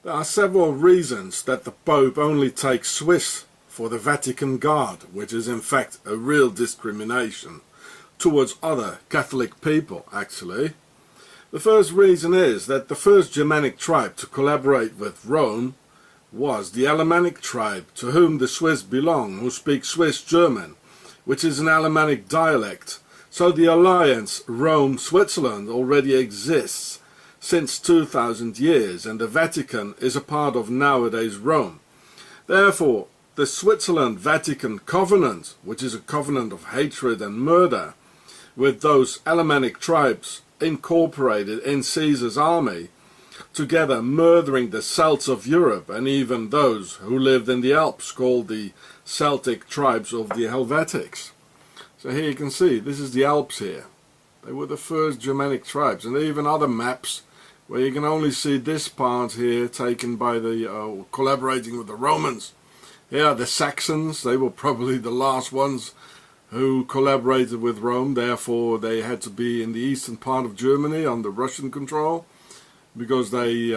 There are several reasons that the Pope only takes Swiss for the Vatican Guard, which is in fact a real discrimination towards other Catholic people, actually. The first reason is that the first Germanic tribe to collaborate with Rome was the Alemannic tribe, to whom the Swiss belong, who speak Swiss German, which is an Alemannic dialect. So the alliance Rome-Switzerland already exists since 2000 years, and the Vatican is a part of nowadays Rome. Therefore, the Switzerland-Vatican covenant, which is a covenant of hatred and murder, with those Alemannic tribes incorporated in Caesar's army, together murdering the Celts of Europe and even those who lived in the Alpes, called the Celtic tribes of the Helvetics. So here you can see, this is the Alps here. They were the first Germanic tribes, and there are even other maps where you can only see this part here taken by the collaborating with the Romans. Here are the Saxons. They were probably the last ones who collaborated with Rome, therefore they had to be in the eastern part of Germany under Russian control, because they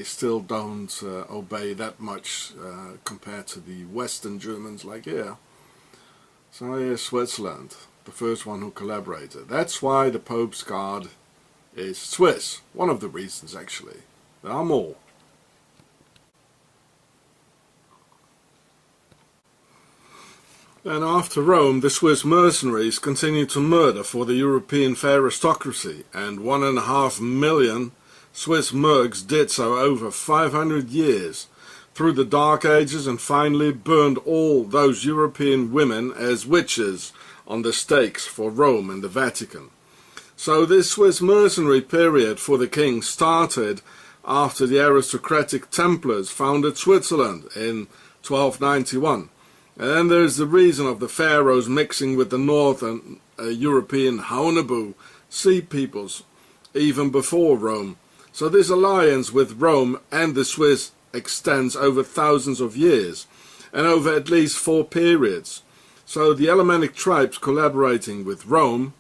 still don't obey that much compared to the Western Germans like here. So here's Switzerland, the first one who collaborated. That's why the Pope's Guard is Swiss. One of the reasons, actually. There are more. Then after Rome, the Swiss mercenaries continued to murder for the European aristocracy, and 1.5 million Swiss mercs did so over 500 years, through the Dark Ages, and finally burned all those European women as witches on the stakes for Rome and the Vatican. So this Swiss mercenary period for the king started after the aristocratic Templars founded Switzerland in 1291. And then there's the reason of the pharaohs mixing with the northern European Haunebu sea peoples, even before Rome. So this alliance with Rome and the Swiss extends over thousands of years, and over at least 4 periods. So the Alemannic tribes collaborating with Rome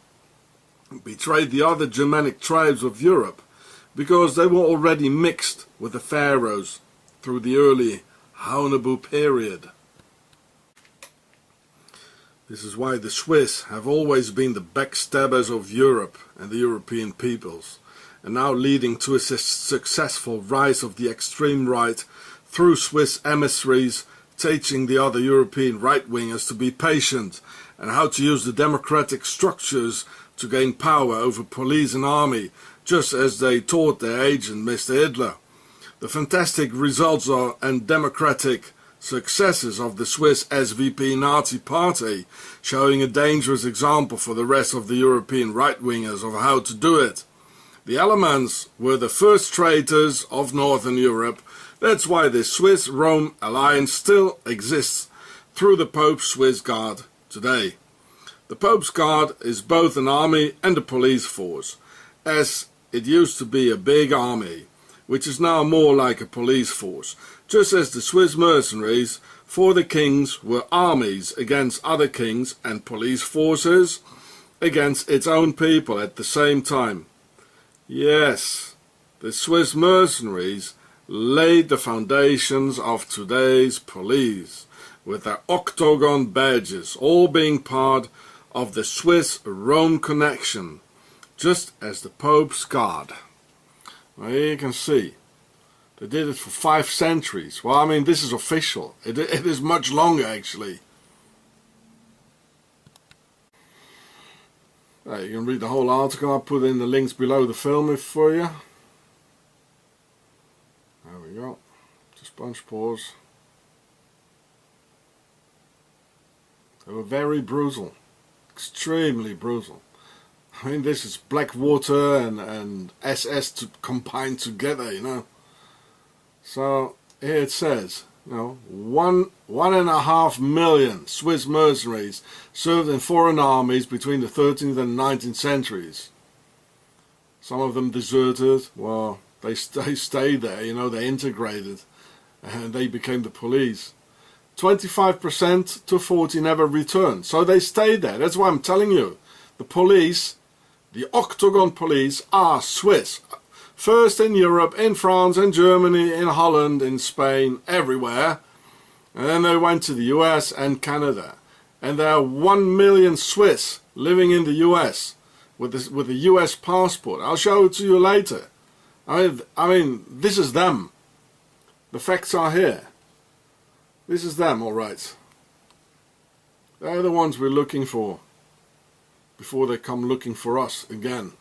betrayed the other Germanic tribes of Europe, because they were already mixed with the pharaohs through the early Haunebu period. This is why the Swiss have always been the backstabbers of Europe and the European peoples, and now leading to a successful rise of the extreme right through Swiss emissaries teaching the other European right-wingers to be patient and how to use the democratic structures to gain power over police and army, just as they taught their agent Mr. Hitler. The fantastic results and democratic successes of the Swiss SVP Nazi Party, showing a dangerous example for the rest of the European right-wingers of how to do it. The Allemans were the first traitors of Northern Europe. That's why the Swiss-Rome alliance still exists through the Pope's Swiss Guard today. The Pope's Guard is both an army and a police force, as it used to be a big army, which is now more like a police force, just as the Swiss mercenaries for the kings were armies against other kings and police forces against its own people at the same time. Yes, the Swiss mercenaries laid the foundations of today's police, with their Octogon badges, all being part of the Swiss-Rome connection, just as the Pope's Guard. Well, here you can see, they did it for 5 centuries. Well, I mean, this is official. It is much longer, actually. Right, you can read the whole article. I'll put in the links below the film for you. There we go. Just punch pause. They were very brutal. Extremely brutal. I mean, this is Blackwater and SS combined together, you know. So here it says, you know, 1.5 million Swiss mercenaries served in foreign armies between the 13th and 19th centuries. Some of them deserted. Well, they stayed there, you know, they integrated, and they became the police. 25% to 40% never returned. So they stayed there. That's why I'm telling you, the police, the Octogon police, are Swiss. First in Europe, in France, in Germany, in Holland, in Spain, everywhere. And then they went to the US and Canada. And there are 1 million Swiss living in the US with a US passport. I'll show it to you later. I mean, this is them. The facts are here. This is them, all right. They're the ones we're looking for before they come looking for us again.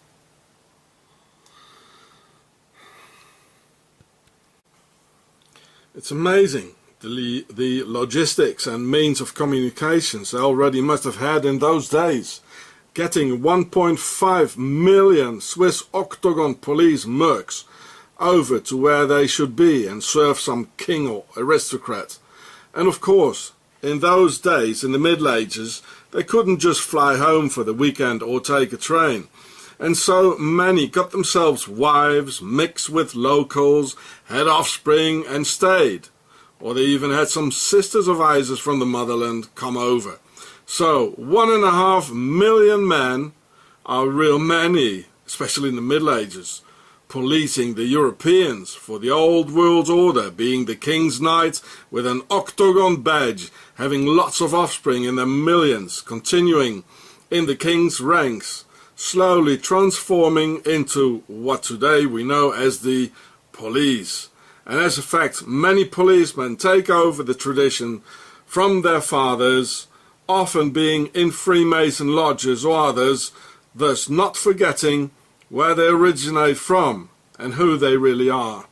It's amazing the logistics and means of communications they already must have had in those days. Getting 1.5 million Swiss Octogon police mercs over to where they should be and serve some king or aristocrat. And of course, in those days, in the Middle Ages, they couldn't just fly home for the weekend or take a train. And so many got themselves wives, mixed with locals, had offspring and stayed. Or they even had some sisters of Isis from the motherland come over. So 1.5 million men are real many, especially in the Middle Ages, policing the Europeans for the old world order, being the king's knight with an Octogon badge, having lots of offspring in their millions, continuing in the king's ranks, slowly transforming into what today we know as the police. And as a fact, many policemen take over the tradition from their fathers, often being in Freemason lodges or others, thus not forgetting where they originate from and who they really are.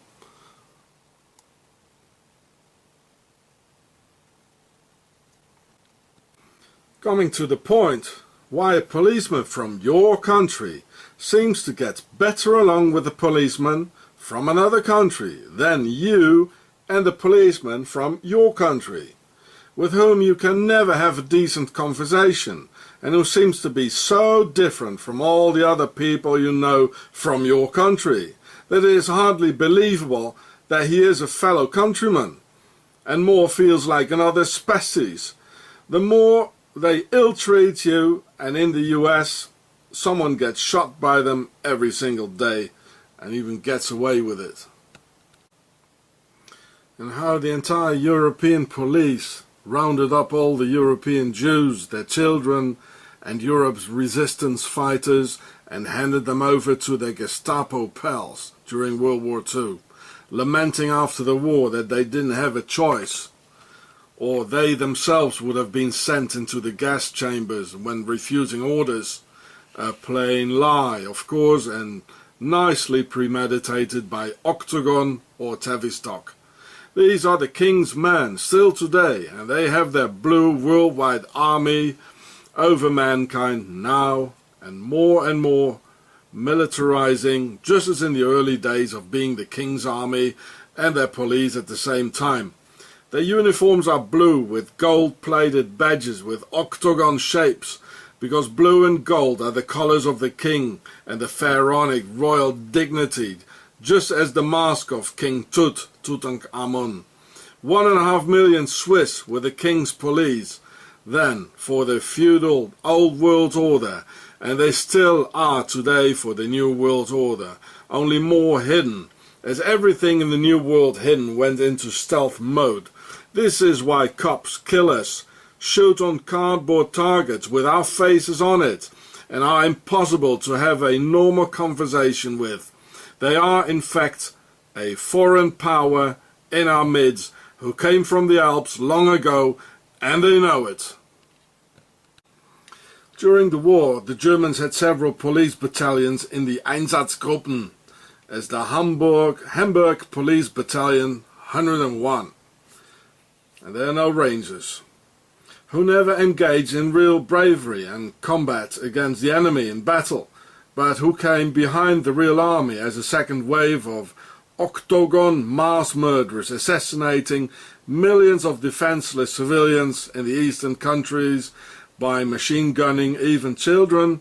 Coming to the point, why a policeman from your country seems to get better along with a policeman from another country than you and the policeman from your country, with whom you can never have a decent conversation, and who seems to be so different from all the other people you know from your country, that it is hardly believable that he is a fellow countryman, and more feels like another species. The more they ill-treat you, and in the US, someone gets shot by them every single day, and even gets away with it. And how the entire European police rounded up all the European Jews, their children, and Europe's resistance fighters, and handed them over to their Gestapo pals during World War II, lamenting after the war that they didn't have a choice, or they themselves would have been sent into the gas chambers when refusing orders. A plain lie, of course, and nicely premeditated by Octogon or Tavistock. These are the king's men still today, and they have their blue worldwide army over mankind now, and more militarizing, just as in the early days of being the king's army and their police at the same time. Their uniforms are blue with gold-plated badges with octagon shapes, because blue and gold are the colors of the king and the pharaonic royal dignity, just as the mask of King Tutankhamun. 1.5 million Swiss were the king's police then for the feudal old world order, and they still are today for the new world order, only more hidden, as everything in the new world hidden went into stealth mode. This is why cops kill us, shoot on cardboard targets with our faces on it, and are impossible to have a normal conversation with. They are in fact a foreign power in our midst who came from the Alps long ago, and they know it. During the war, the Germans had several police battalions in the Einsatzgruppen, as the Hamburg Police Battalion 101. And they are no rangers, who never engaged in real bravery and combat against the enemy in battle, but who came behind the real army as a second wave of Octogon mass murderers, assassinating millions of defenseless civilians in the eastern countries by machine gunning even children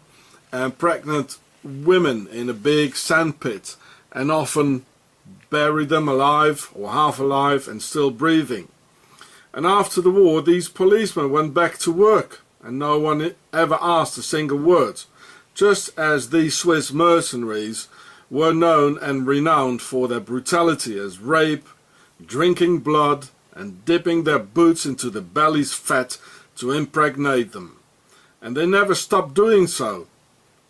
and pregnant women in a big sandpit, and often buried them alive or half alive and still breathing. And after the war, these policemen went back to work, and no one ever asked a single word, just as these Swiss mercenaries were known and renowned for their brutality as rape, drinking blood, and dipping their boots into the belly's fat to impregnate them. And they never stopped doing so,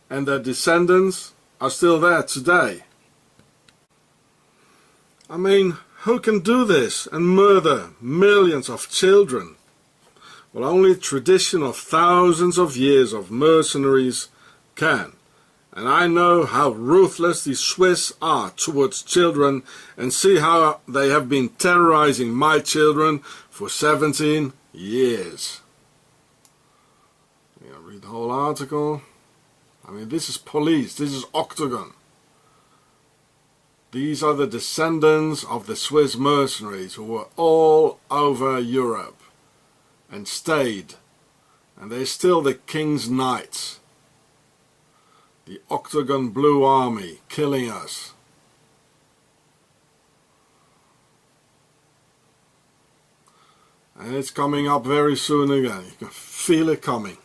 and their descendants are still there today. I mean, who can do this and murder millions of children? Well, only tradition of thousands of years of mercenaries can. And I know how ruthless the Swiss are towards children, and see how they have been terrorizing my children for 17 years. Yeah, read the whole article. I mean, this is police, this is Octogon. These are the descendants of the Swiss mercenaries who were all over Europe and stayed, and they're still the king's knights. The Octogon Blue Army killing us. And it's coming up very soon again. You can feel it coming.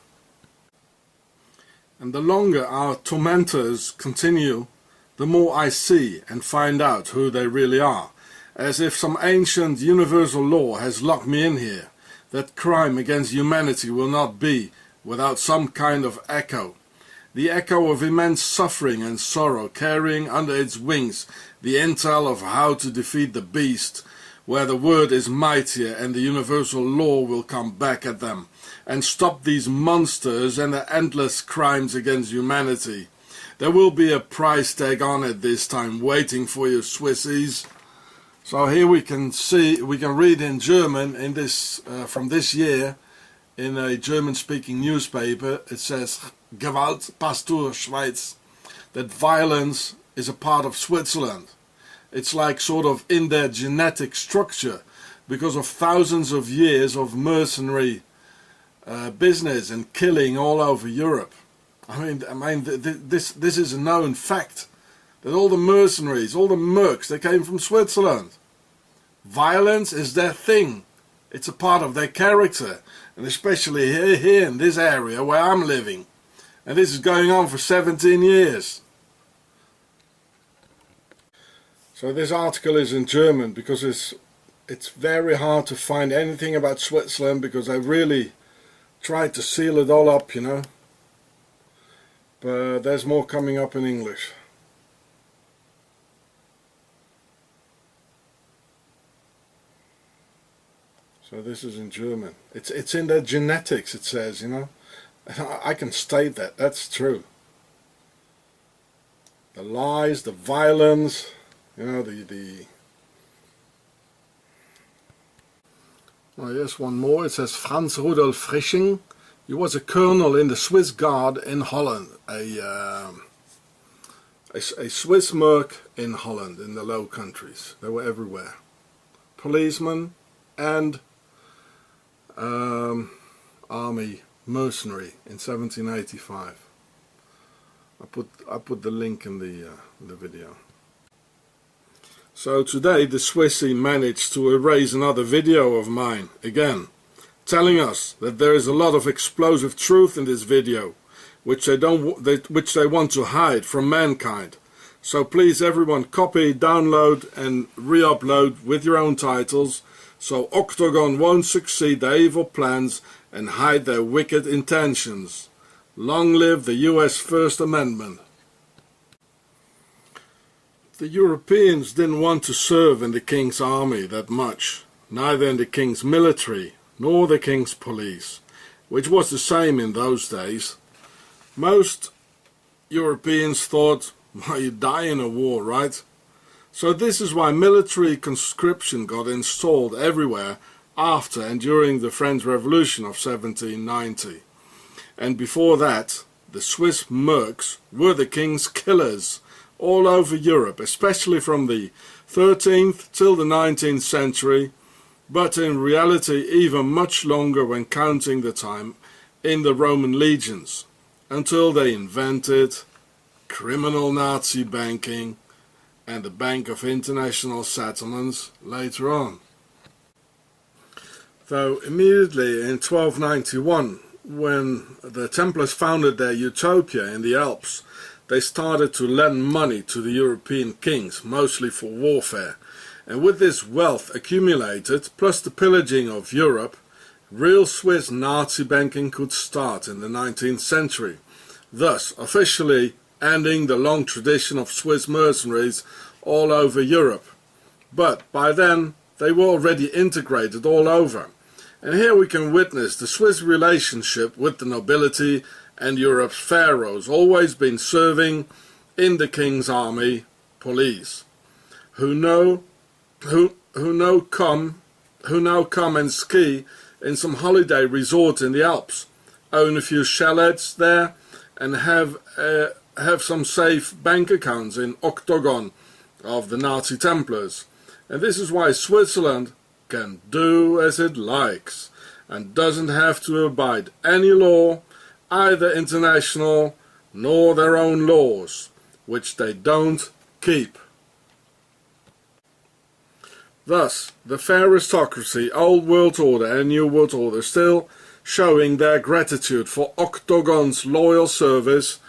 And the longer our tormentors continue, the more I see and find out who they really are. As if some ancient universal law has locked me in here, that crime against humanity will not be without some kind of echo. The echo of immense suffering and sorrow, carrying under its wings the intel of how to defeat the beast, where the word is mightier and the universal law will come back at them and stop these monsters and their endless crimes against humanity. There will be a price tag on it this time, waiting for you Swissies. So here we can read in German in this from this year in a German-speaking newspaper. It says Gewalt passt durch Schweiz, that violence is a part of Switzerland. It's like sort of in their genetic structure because of thousands of years of mercenary business and killing all over Europe. I mean, this is a known fact that all the mercenaries, all the mercs, they came from Switzerland. Violence is their thing. It's a part of their character, and especially here in this area where I'm living. And this is going on for 17 years. So this article is in German because it's very hard to find anything about Switzerland, because I really tried to seal it all up, you know. But there's more coming up in English. So this is in German. It's in their genetics, it says, you know. I can state that, that's true. The lies, the violence, you know, Oh yes, one more. It says Franz Rudolf Frisching. He was a colonel in the Swiss Guard in Holland. A Swiss merc in Holland, in the Low Countries. They were everywhere. Policeman and army mercenary in 1785. I put the link in the video. So today the Swissy managed to erase another video of mine again, telling us that there is a lot of explosive truth in this video, which they want to hide from mankind. So please everyone, copy, download and re-upload with your own titles, so Octogon won't succeed their evil plans and hide their wicked intentions. Long live the US First Amendment. The Europeans didn't want to serve in the King's army that much, neither in the King's military nor the King's police, which was the same in those days. Most Europeans thought, well, you die in a war, right? So this is why military conscription got installed everywhere after and during the French Revolution of 1790. And before that, the Swiss mercs were the King's killers all over Europe, especially from the 13th till the 19th century, but in reality even much longer when counting the time in the Roman legions, until they invented criminal Nazi banking and the Bank of International Settlements later on. Though immediately in 1291, when the Templars founded their utopia in the Alpes, they started to lend money to the European kings, mostly for warfare. And with this wealth accumulated, plus the pillaging of Europe, real Swiss Nazi banking could start in the 19th century, thus officially ending the long tradition of Swiss mercenaries all over Europe. But by then they were already integrated all over. And here we can witness the Swiss relationship with the nobility and Europe's pharaohs, always been serving in the king's army, police, who now come and ski in some holiday resort in the Alps, own a few chalets there, and have some safe bank accounts in Octogon of the Nazi Templars. And this is why Switzerland can do as it likes and doesn't have to abide any law, either international nor their own laws, which they don't keep. Thus, the fair aristocracy, Old World Order and New World Order, still showing their gratitude for Octogon's loyal service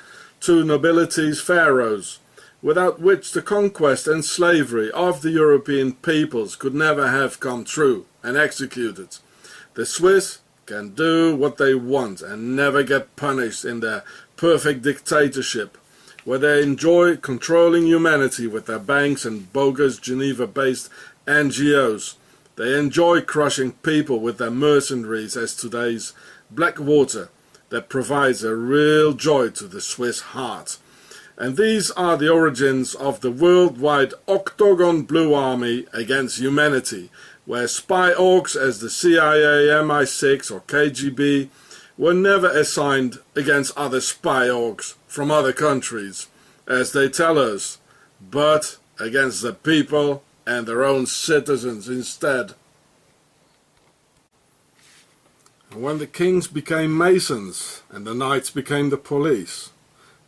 to nobility's pharaohs, without which the conquest and slavery of the European peoples could never have come true and executed. The Swiss can do what they want and never get punished in their perfect dictatorship, where they enjoy controlling humanity with their banks and bogus Geneva-based NGOs. They enjoy crushing people with their mercenaries as today's Blackwater that provides a real joy to the Swiss heart. And these are the origins of the worldwide Octogon Blue Army against humanity, where spy orgs as the CIA, MI6 or KGB were never assigned against other spy orgs from other countries, as they tell us, but against the people and their own citizens instead. When the kings became masons and the knights became the police,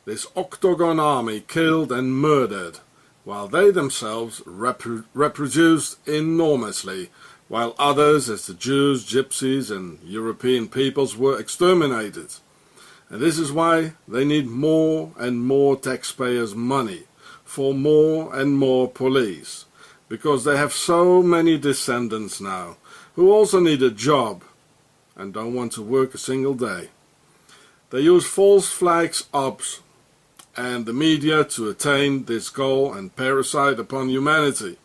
this Octogon army killed and murdered, while they themselves reproduced enormously, while others, as the Jews, Gypsies and European peoples, were exterminated. And this is why they need more and more taxpayers' money for more and more police, because they have so many descendants now, who also need a job and don't want to work a single day. They use false flags ops and the media to attain this goal and parasite upon humanity,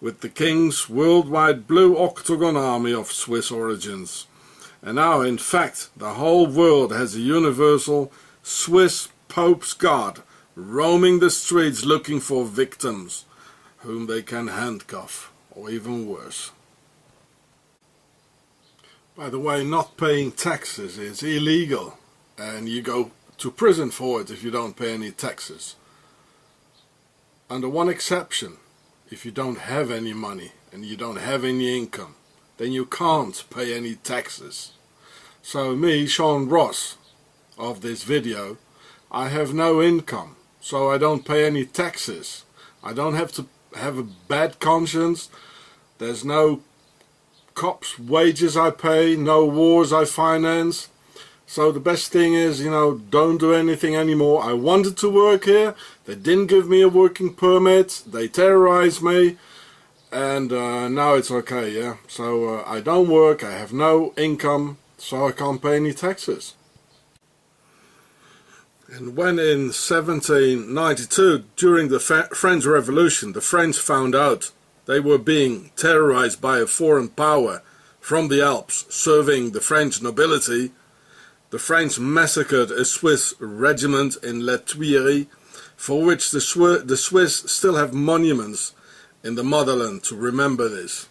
with the king's worldwide blue Octogon army of Swiss origins. And now, in fact, the whole world has a universal Swiss Pope's Guard roaming the streets looking for victims whom they can handcuff, or even worse. By the way, not paying taxes is illegal, and you go to prison for it if you don't pay any taxes. Under one exception: if you don't have any money and you don't have any income, then you can't pay any taxes. So me, Sean Ross, of this video, I have no income, so I don't pay any taxes. I don't have to have a bad conscience. There's no cops' wages I pay, no wars I finance. So the best thing is, don't do anything anymore. I wanted to work here. They didn't give me a working permit. They terrorized me. And now it's okay, yeah. So I don't work. I have no income. So I can't pay any taxes. And when in 1792, during the French Revolution, the French found out they were being terrorized by a foreign power from the Alps serving the French nobility, the French massacred a Swiss regiment in La Tuileries, for which the Swiss still have monuments in the motherland to remember this.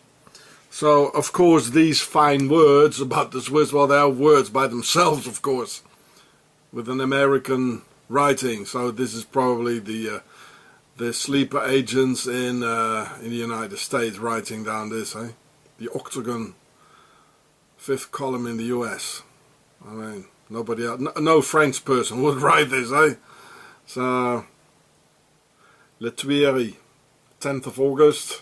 So, of course, these fine words about the Swiss, well, they are words by themselves, of course, with an American writing. So this is probably the sleeper agents in the United States writing down this, eh? The Octogon, fifth column in the US. I mean, nobody else, no French person would write this, eh? So, La Tuileries, 10th of August,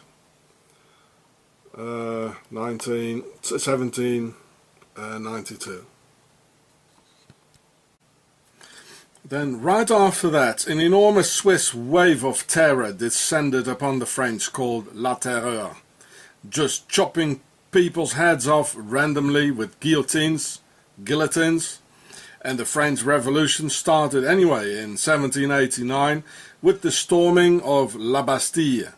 1792. Then right after that, an enormous Swiss wave of terror descended upon the French called La Terreur, just chopping people's heads off randomly with guillotines, and the French Revolution started anyway in 1789 with the storming of La Bastille,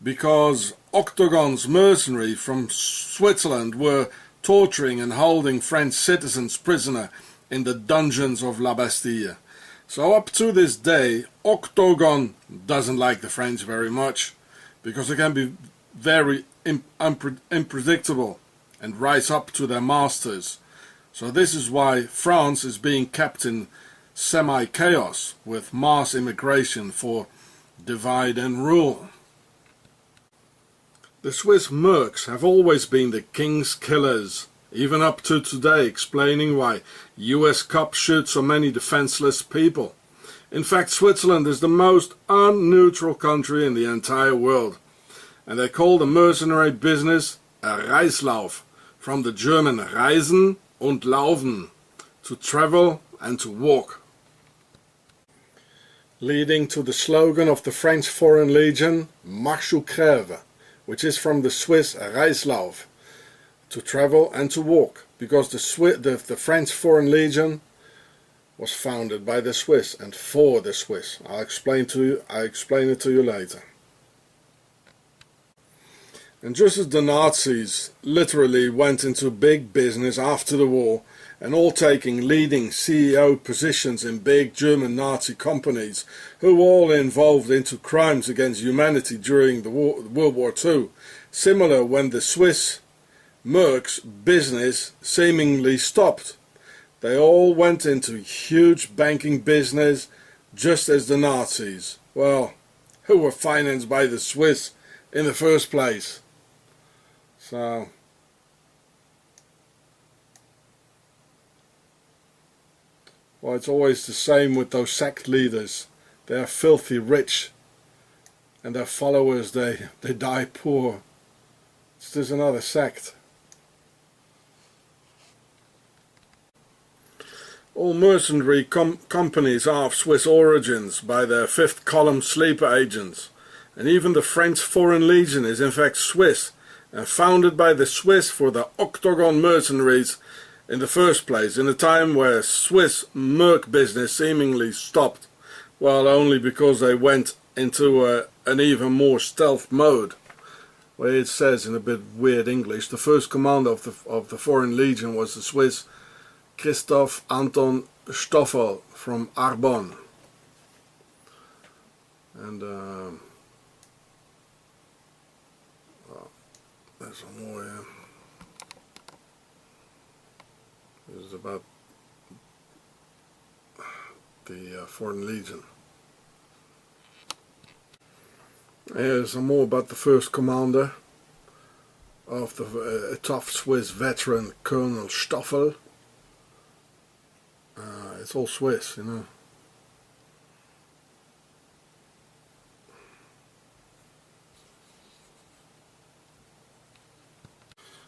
because Octogon's mercenaries from Switzerland were torturing and holding French citizens prisoner in the dungeons of La Bastille. So up to this day, Octogon doesn't like the French very much, because they can be very unpredictable and rise up to their masters. So this is why France is being kept in semi-chaos with mass immigration for divide and rule. The Swiss mercs have always been the king's killers, even up to today, explaining why US cops shoot so many defenseless people. In fact, Switzerland is the most unneutral country in the entire world, and they call the mercenary business a Reislauf, from the German Reisen und Laufen, to travel and to walk, leading to the slogan of the French Foreign Legion, Marche ou crève, which is from the Swiss Reislauf, to travel and to walk, because the French Foreign Legion was founded by the Swiss and for the Swiss. I'll explain it to you later. And just as the Nazis literally went into big business after the war, and all taking leading CEO positions in big German Nazi companies, who all involved into crimes against humanity during the World War II, similar when the Swiss mercs business seemingly stopped. They all went into huge banking business, just as the Nazis, well, who were financed by the Swiss in the first place. So, well, it's always the same with those sect leaders. They are filthy rich, and their followers, they die poor. It's just another sect. All mercenary companies are of Swiss origins by their fifth column sleeper agents, and even the French Foreign Legion is in fact Swiss, and founded by the Swiss for the Octogon mercenaries in the first place, in a time where Swiss merc business seemingly stopped, well, only because they went into an even more stealth mode, where it says in a bit weird English, the first commander of the Foreign Legion was the Swiss Christoph Anton Stoffel from Arbonne. And well, there's some more here. This is about the Foreign Legion. Here's some more about the first commander of the tough Swiss veteran Colonel Stoffel. It's all Swiss, you know.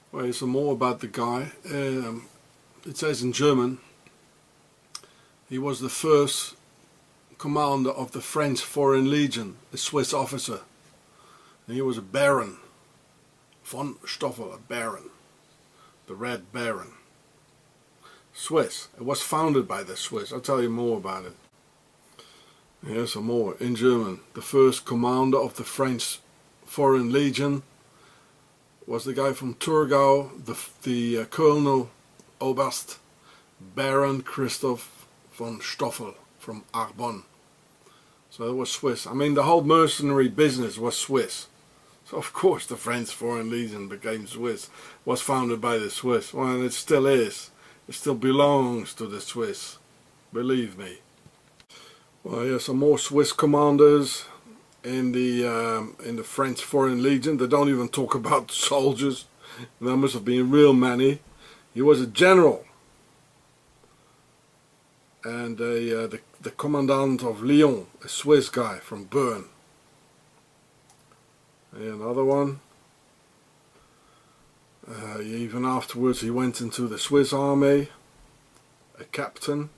Well, here's some more about the guy. It says in German, he was the first commander of the French Foreign Legion, a Swiss officer. And he was a Baron, von Stoffel, a Baron, the Red Baron. Swiss. It was founded by the Swiss. I'll tell you more about it. Here's some more in German. The first commander of the French Foreign Legion was the guy from Thurgau, the Colonel Oberst Baron Christoph von Stoffel from Arbonne. So it was Swiss. I mean, the whole mercenary business was Swiss. So of course the French Foreign Legion became Swiss. Was founded by the Swiss. Well, and it still is. It still belongs to the Swiss, believe me. Well, here's some more Swiss commanders in the French Foreign Legion. They don't even talk about soldiers. There must have been real many. He was a general, and the commandant of Lyon, a Swiss guy from Bern. And another one. Even afterwards he went into the Swiss army, a captain,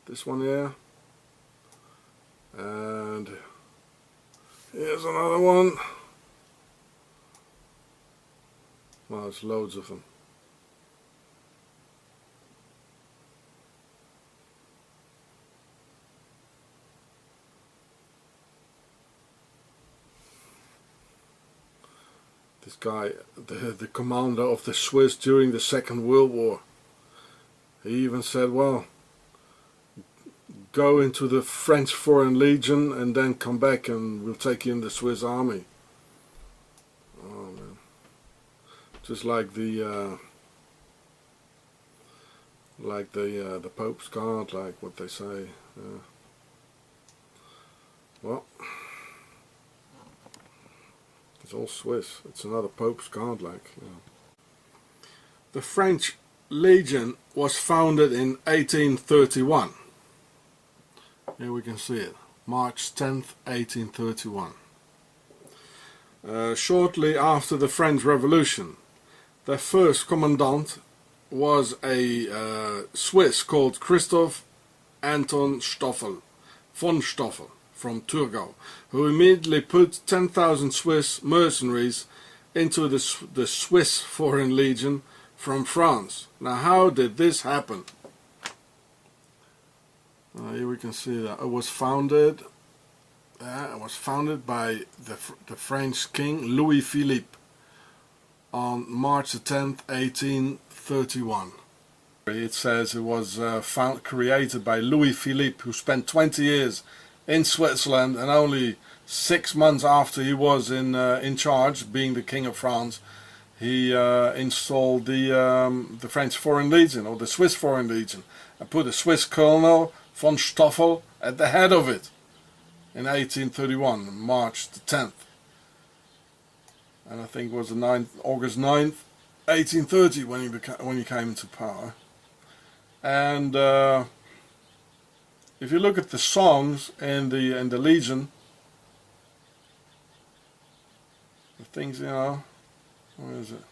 This one here. And here's another one. Well, there's loads of them. This guy, the commander of the Swiss during the Second World War, he even said, well, go into the French Foreign Legion and then come back and we'll take you in the Swiss army. Oh man. Just like the Pope's Guard, like what they say. Well, it's all Swiss. It's another Pope's Guard, like. The French Legion was founded in 1831. Here we can see it. March 10th, 1831. Shortly after the French Revolution, their first commandant was a Swiss called Christoph Anton Stoffel, von Stoffel, from Thurgau, who immediately put 10,000 Swiss mercenaries into the Swiss Foreign Legion from France. Now, how did this happen? Here we can see that it was founded. It was founded by the French King Louis Philippe on March the 10th, 1831. It says it was created by Louis Philippe, who spent 20 years in Switzerland, and only 6 months after he was in charge, being the King of France, he installed the French Foreign Legion, or the Swiss Foreign Legion, and put a Swiss colonel, von Stoffel, at the head of it in 1831, March the 10th. And I think it was the August 9th, 1830 when he came into power. And if you look at the songs in the Legion, the things, you know, where is it?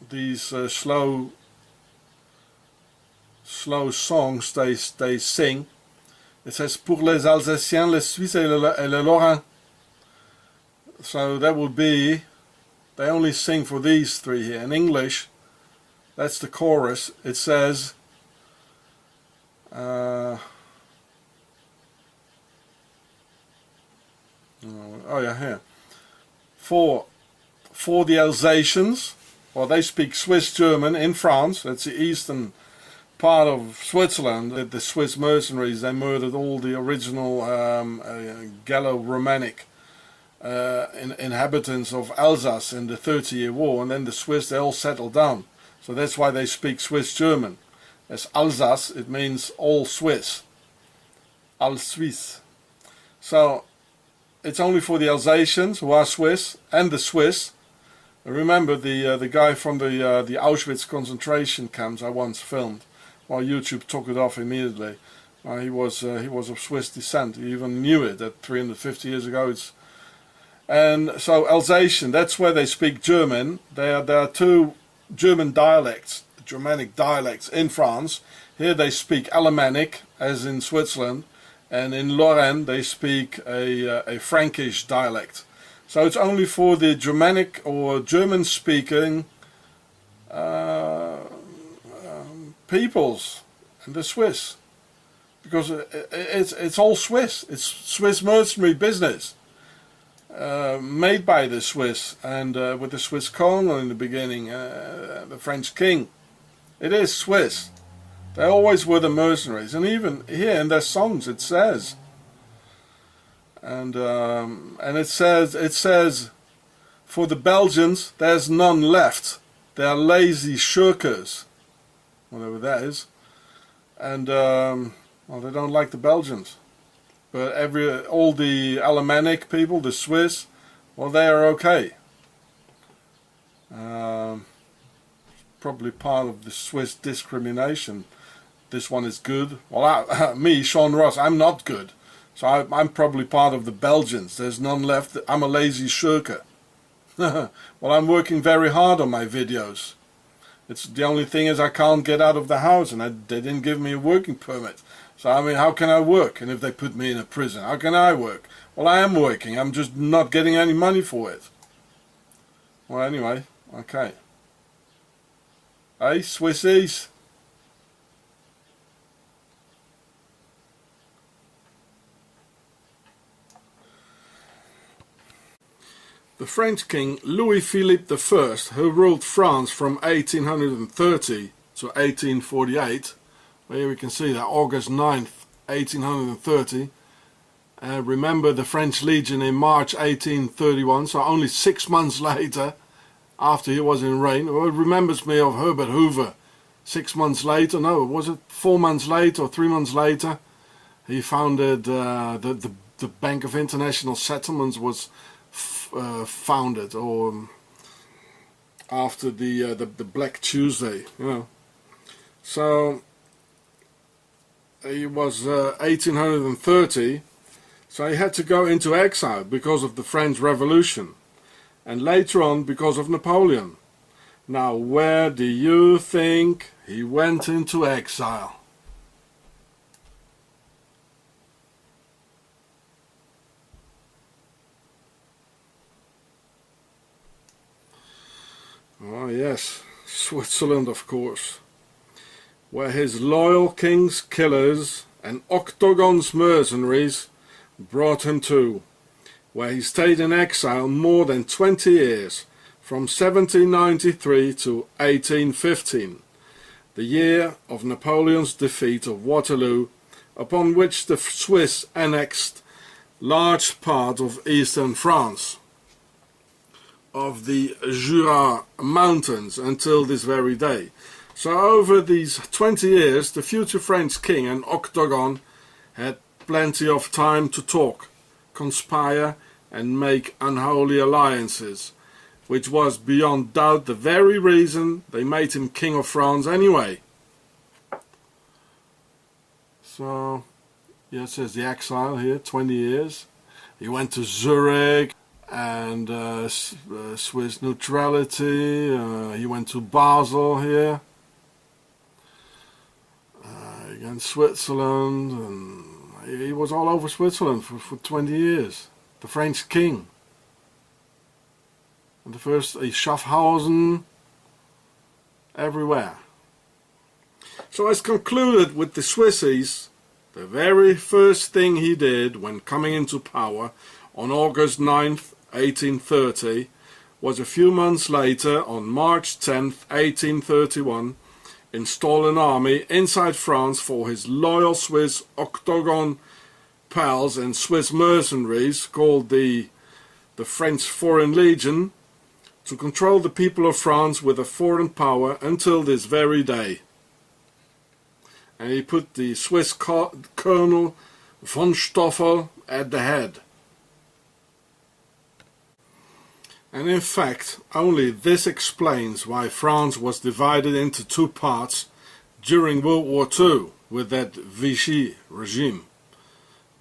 These slow songs they sing. It says pour les Alsaciens, les Suisses et les Lorrains. So that would be, they only sing for these three here. In English, that's the chorus. It says, oh yeah, here. For the Alsatians, well, they speak Swiss German in France. That's the eastern part of Switzerland. The Swiss mercenaries, they murdered all the original Gallo-Romanic inhabitants of Alsace in the 30-Year War, and then the Swiss, they all settled down. So that's why they speak Swiss German. As Alsace, it means all Swiss. Al-Suisse. So it's only for the Alsatians, who are Swiss, and the Swiss. Remember the guy from the Auschwitz concentration camps I once filmed. Well, YouTube took it off immediately. He was of Swiss descent. He even knew it that 350 years ago. And so Alsatian, that's where they speak German. There are two German dialects, Germanic dialects in France. Here they speak Alemannic, as in Switzerland, and in Lorraine they speak a Frankish dialect. So it's only for the Germanic or German-speaking peoples and the Swiss, because it's all Swiss. It's Swiss mercenary business, made by the Swiss, and with the Swiss colonel in the beginning, the French king. It is Swiss. They always were the mercenaries, and even here in their songs it says. And it says, for the Belgians, there's none left. They are lazy shirkers, whatever that is. And well, they don't like the Belgians. But all the Alemannic people, the Swiss, well, they are okay. Probably part of the Swiss discrimination. This one is good. Well, me, Sean Ross, I'm not good. So I'm probably part of the Belgians. There's none left. I'm a lazy shirker. Well, I'm working very hard on my videos. It's the only thing is I can't get out of the house, and they didn't give me a working permit. So I mean, how can I work? And if they put me in a prison, how can I work? Well, I am working. I'm just not getting any money for it. Well, anyway, okay. Hey, Swissies. The French king Louis-Philippe I, who ruled France from 1830 to 1848, here we can see that August 9th, 1830. Remember the French Legion in March 1831, so only 6 months later, after he was in reign. Well, it remembers me of Herbert Hoover. 6 months later, no, was it 4 months later or 3 months later? He founded the Bank of International Settlements was founded, or after the Black Tuesday, you know. So he was 1830, so he had to go into exile because of the French Revolution, and later on because of Napoleon. Now, where do you think he went into exile? Oh yes, Switzerland, of course, where his loyal king's killers and Octogon's mercenaries brought him to, where he stayed in exile more than 20 years, from 1793 to 1815, the year of Napoleon's defeat of Waterloo, upon which the Swiss annexed large part of eastern France, of the Jura mountains, until this very day. So over these 20 years, the future French king and Octogon had plenty of time to talk, conspire and make unholy alliances, which was beyond doubt the very reason they made him king of France anyway. So, yeah, it says the exile here, 20 years. He went to Zurich and Swiss neutrality. He went to Basel here, against Switzerland, and he was all over Switzerland for 20 years. The French king. And the first, Schaffhausen, everywhere. So as concluded with the Swissies, the very first thing he did when coming into power on August 9th, 1830, was a few months later, on March 10th, 1831, install an army inside France for his loyal Swiss Octogon pals and Swiss mercenaries, called the French Foreign Legion, to control the people of France with a foreign power until this very day. And he put the Swiss Colonel von Stoffel at the head. And in fact, only this explains why France was divided into two parts during World War II with that Vichy regime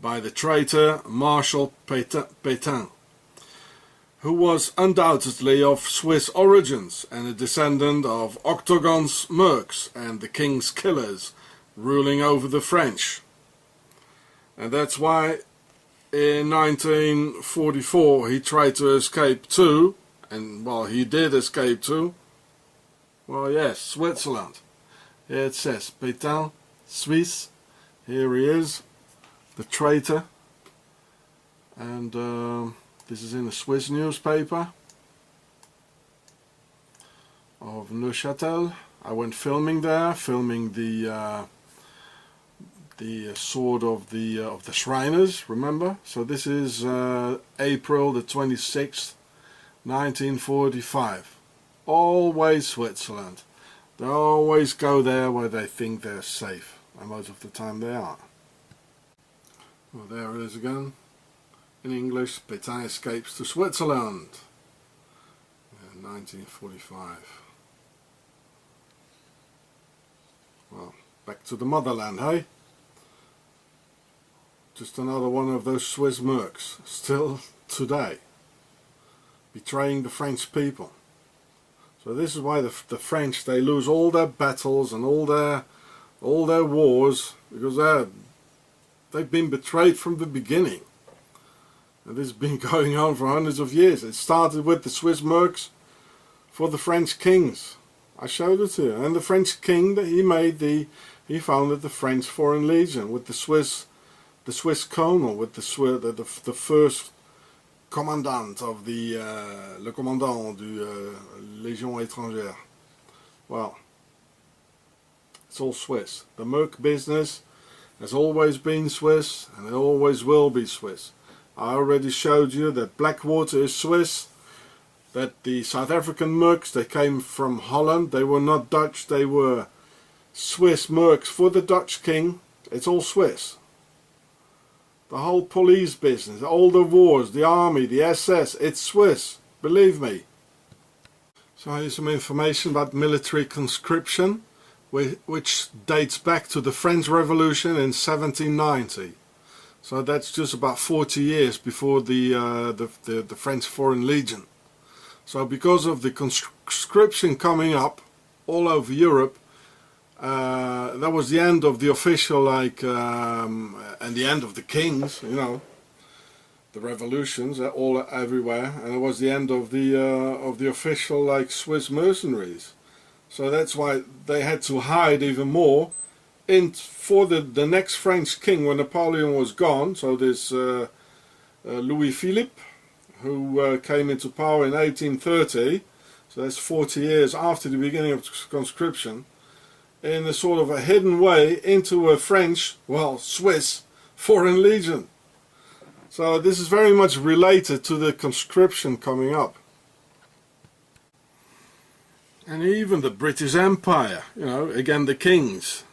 by the traitor Marshal Pétain, who was undoubtedly of Swiss origins and a descendant of Octogon's mercs and the king's killers ruling over the French. And that's why in 1944 he tried to escape too, and well, he did escape too. Well, yes, Switzerland. Here it says Pétain, Swiss. Here he is, the traitor. And this is in a Swiss newspaper of Neuchâtel. I went filming there, filming the sword of the Shriners, remember? So this is April the 26th, 1945. Always Switzerland. They always go there where they think they're safe, and most of the time they are. Well, there it is again. In English, Pétain escapes to Switzerland in 1945. Well, back to the motherland, hey? Just another one of those Swiss mercs, still today, betraying the French people. So this is why the French, they lose all their battles and all their wars, because they've been betrayed from the beginning. And this has been going on for hundreds of years. It started with the Swiss mercs for the French kings. I showed it to you. And the French king, he founded the French Foreign Legion with the Swiss colonel, with the first commandant of le commandant du Légion étrangère. Well, it's all Swiss. The merc business has always been Swiss, and it always will be Swiss. I already showed you that Blackwater is Swiss, that the South African mercs, they came from Holland. They were not Dutch, they were Swiss mercs for the Dutch king. It's all Swiss. The whole police business, all the wars, the army, the SS, it's Swiss, believe me. So here's some information about military conscription, which dates back to the French Revolution in 1790. So that's just about 40 years before the French Foreign Legion. So because of the conscription coming up all over Europe, that was the end of the official, and the end of the kings, you know, the revolutions all everywhere, and it was the end of the official, Swiss mercenaries. So that's why they had to hide even more for the next French king when Napoleon was gone. So this Louis Philippe, who came into power in 1830, so that's 40 years after the beginning of conscription, in a sort of a hidden way into a French, well, Swiss Foreign Legion. So this is very much related to the conscription coming up. And even the British Empire, you know, again the kings,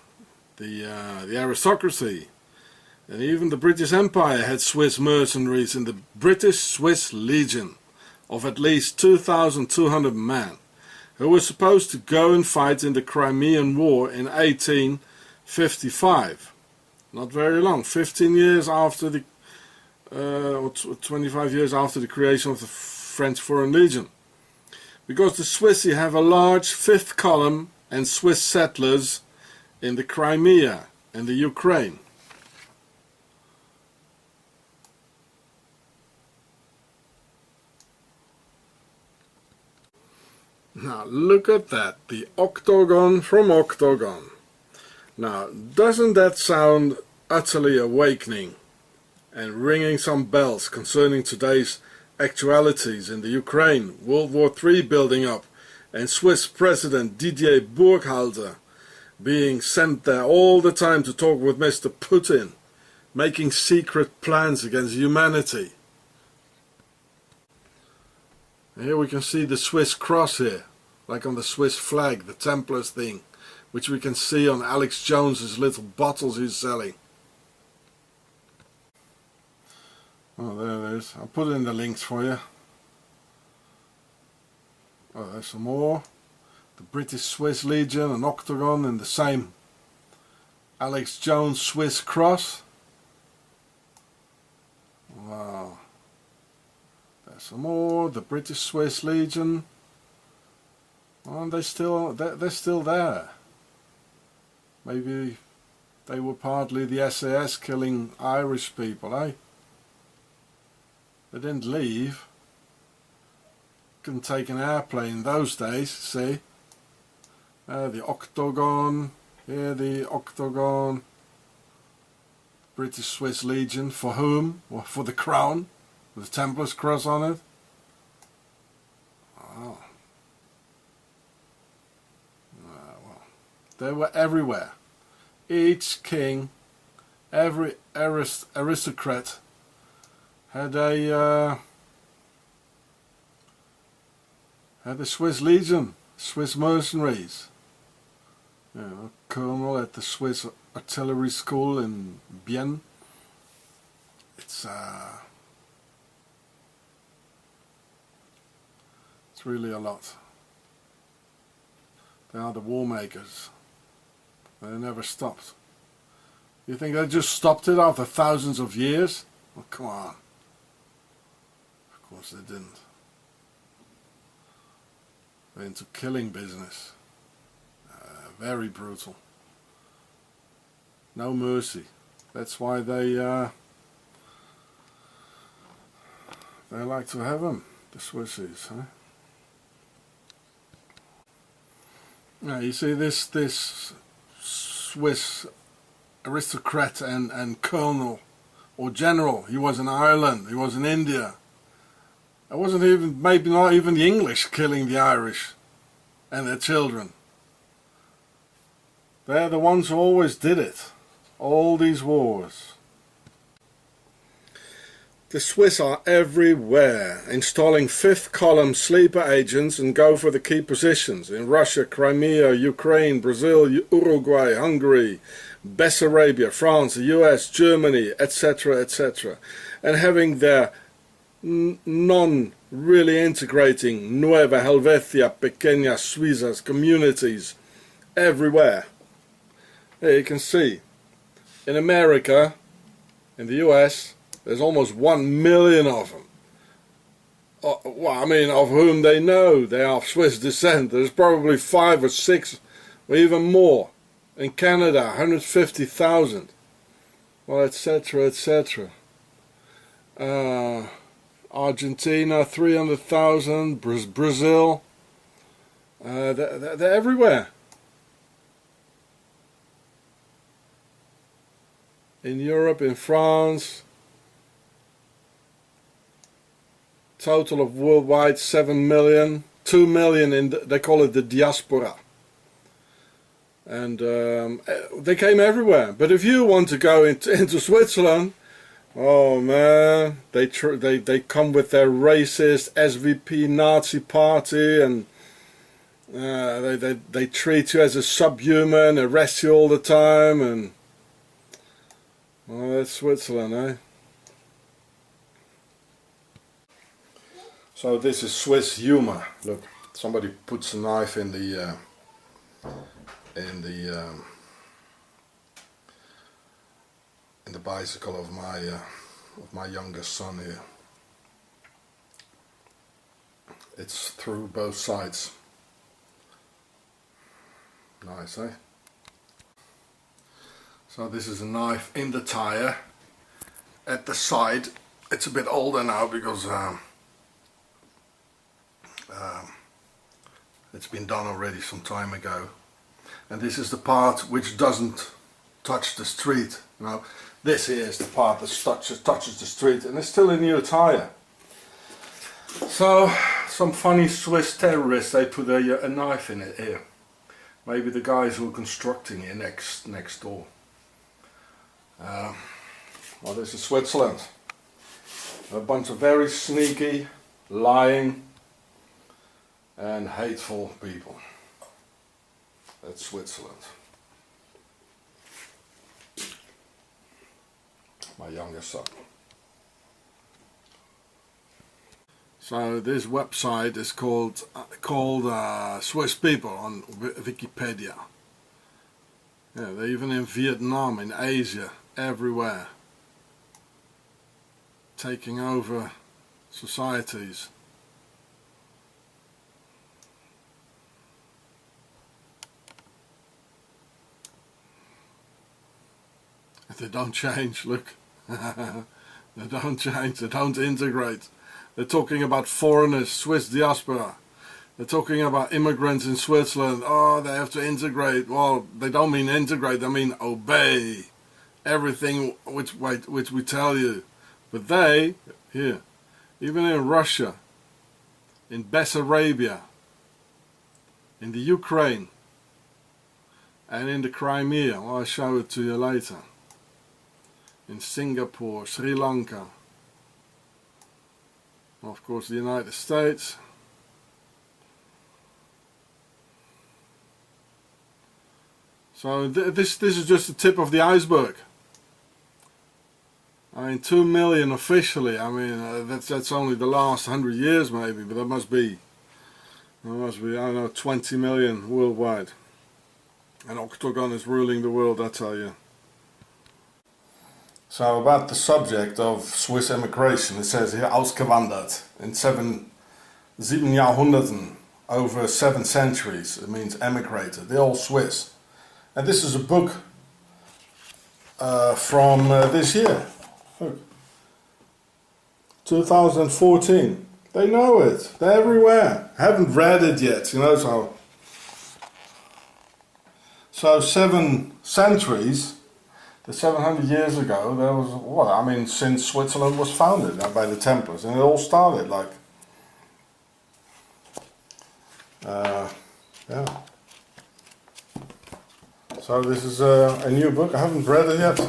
the aristocracy, and even the British Empire had Swiss mercenaries in the British Swiss Legion of at least 2,200 men, who were supposed to go and fight in the Crimean War in 1855. Not very long, 15 years after the, or 25 years after the creation of the French Foreign Legion. Because the Swissie have a large fifth column and Swiss settlers in the Crimea and the Ukraine. Now look at that, the Octogon from Octogon. Now doesn't that sound utterly awakening and ringing some bells concerning today's actualities in the Ukraine, World War III building up, and Swiss President Didier Burkhalter being sent there all the time to talk with Mr. Putin, making secret plans against humanity. Here we can see the Swiss cross here, like on the Swiss flag, the Templars thing, which we can see on Alex Jones's little bottles he's selling. Oh, there it is. I'll put it in the links for you. Oh, there's some more. The British Swiss Legion and Octogon in the same Alex Jones Swiss cross. Wow. There's some more. The British Swiss Legion. Oh, they're still there. Maybe they were partly the SAS killing Irish people, eh? They didn't leave. Couldn't take an airplane in those days, see? The Octogon, here the Octogon, British Swiss Legion, for whom? Well, for the crown, with the Templars cross on it. Oh. Well, they were everywhere. Each king, every aristocrat had a Swiss Legion, Swiss mercenaries. You know, colonel at the Swiss artillery school in Bienne. It's really a lot. They are the war makers. They never stopped. You think they just stopped it after thousands of years? Well, come on. Of course they didn't. into killing business. Very brutal. No mercy. That's why they like to have them, the Swissies, huh? Now you see this Swiss aristocrat and colonel or general. He was in Ireland. He was in India. It wasn't even, maybe not even the English killing the Irish and their children. They're the ones who always did it. All these wars. The Swiss are everywhere, installing fifth column sleeper agents and go for the key positions in Russia, Crimea, Ukraine, Brazil, Uruguay, Hungary, Bessarabia, France, the US, Germany, etc., etc. And having their non-really integrating Nueva Helvetia, Pequeñas Suizas communities everywhere. Here you can see, in America, in the US, there's almost 1 million of them. Well, I mean, of whom they know they are of Swiss descent. There's probably 5 or 6 or even more. In Canada, 150,000. Well, etc., etc. Argentina, 300,000. Brazil. They're everywhere. In Europe, in France. Total of worldwide 7 million. 2 million in they call it the diaspora. And they came everywhere. But if you want to go into Switzerland, oh man, they come with their racist SVP Nazi party, and they treat you as a subhuman, arrest you all the time, and well, that's Switzerland, eh? So this is Swiss humor. Look, somebody puts a knife in the bicycle of my youngest son here. It's through both sides. Nice, eh? So this is a knife in the tire at the side. It's a bit older now because it's been done already some time ago. And this is the part which doesn't touch the street. You know, this here is the part that touches the street, and it's still a new tire. So some funny Swiss terrorists, they put a knife in it here. Maybe the guys who are constructing it next door. Well, this is Switzerland. A bunch of very sneaky, lying and hateful people. That's Switzerland. My youngest son. So this website is called Swiss People on Wikipedia. Yeah, they're even in Vietnam, in Asia, everywhere, taking over societies. They don't change, look. They don't change, they don't integrate. They're talking about foreigners, Swiss diaspora. They're talking about immigrants in Switzerland. Oh, they have to integrate. Well, they don't mean integrate, they mean obey everything which we tell you. But they, here, even in Russia, in Bessarabia, in the Ukraine, and in the Crimea, well, I'll show it to you later. In Singapore, Sri Lanka, of course the United States. So this is just the tip of the iceberg. I mean, 2 million officially. I mean, that's only the last 100 years maybe, but there must be I don't know, 20 million worldwide. And Octogon is ruling the world, I tell you. So about the subject of Swiss immigration, it says here, ausgewandert in 7 Jahrhunderten over 7 centuries. It means emigrated. They're all Swiss. And this is a book from this year. Look. 2014. They know it. They're everywhere. Haven't read it yet, you know, so 7 centuries, 700 years ago, there was, what, I mean, since Switzerland was founded by the Templars, and it all started like, yeah. So this is a new book. I haven't read it yet.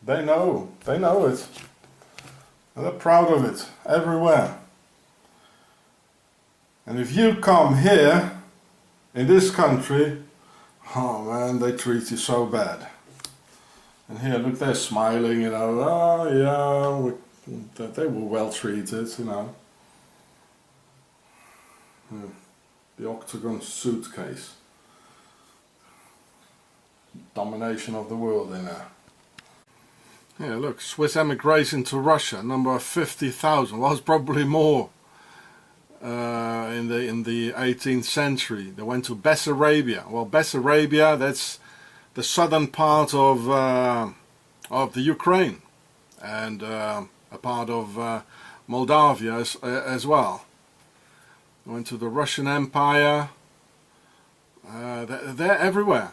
They know it. And they're proud of it, everywhere. And if you come here, in this country, oh man, they treat you so bad. And here, look, they're smiling, you know, oh yeah, they were well treated, you know. The Octogon suitcase. Domination of the world in there. Yeah, look, Swiss emigration to Russia, number 50,000, was probably more in the 18th century. They went to Bessarabia. Well, Bessarabia, that's the southern part of the Ukraine, and a part of Moldavia as well. They went to the Russian Empire. They're everywhere.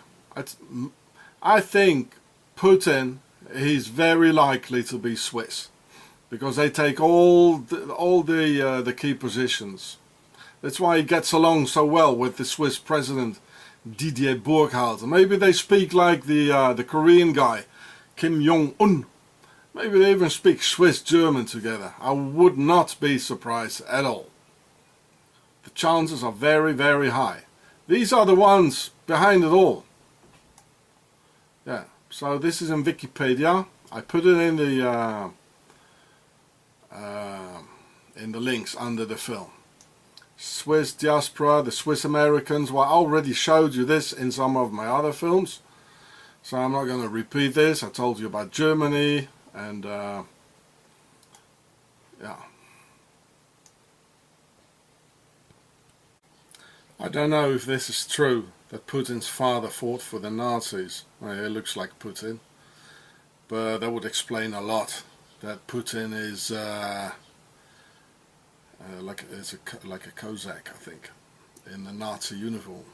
I think Putin, he's very likely to be Swiss, because they take all the key positions. That's why he gets along so well with the Swiss president Didier Burkhalter. Maybe they speak like the Korean guy Kim Jong-un. Maybe they even speak Swiss German together. I would not be surprised at all. The chances are very, very high. These are the ones behind it all. Yeah. So this is in Wikipedia. I put it in the links under the film. Swiss diaspora, the Swiss Americans. Well, I already showed you this in some of my other films, so I'm not going to repeat this. I told you about Germany, and yeah. I don't know if this is true, that Putin's father fought for the Nazis. Well, it looks like Putin, but that would explain a lot. That Putin is like a Cossack, I think, in the Nazi uniform.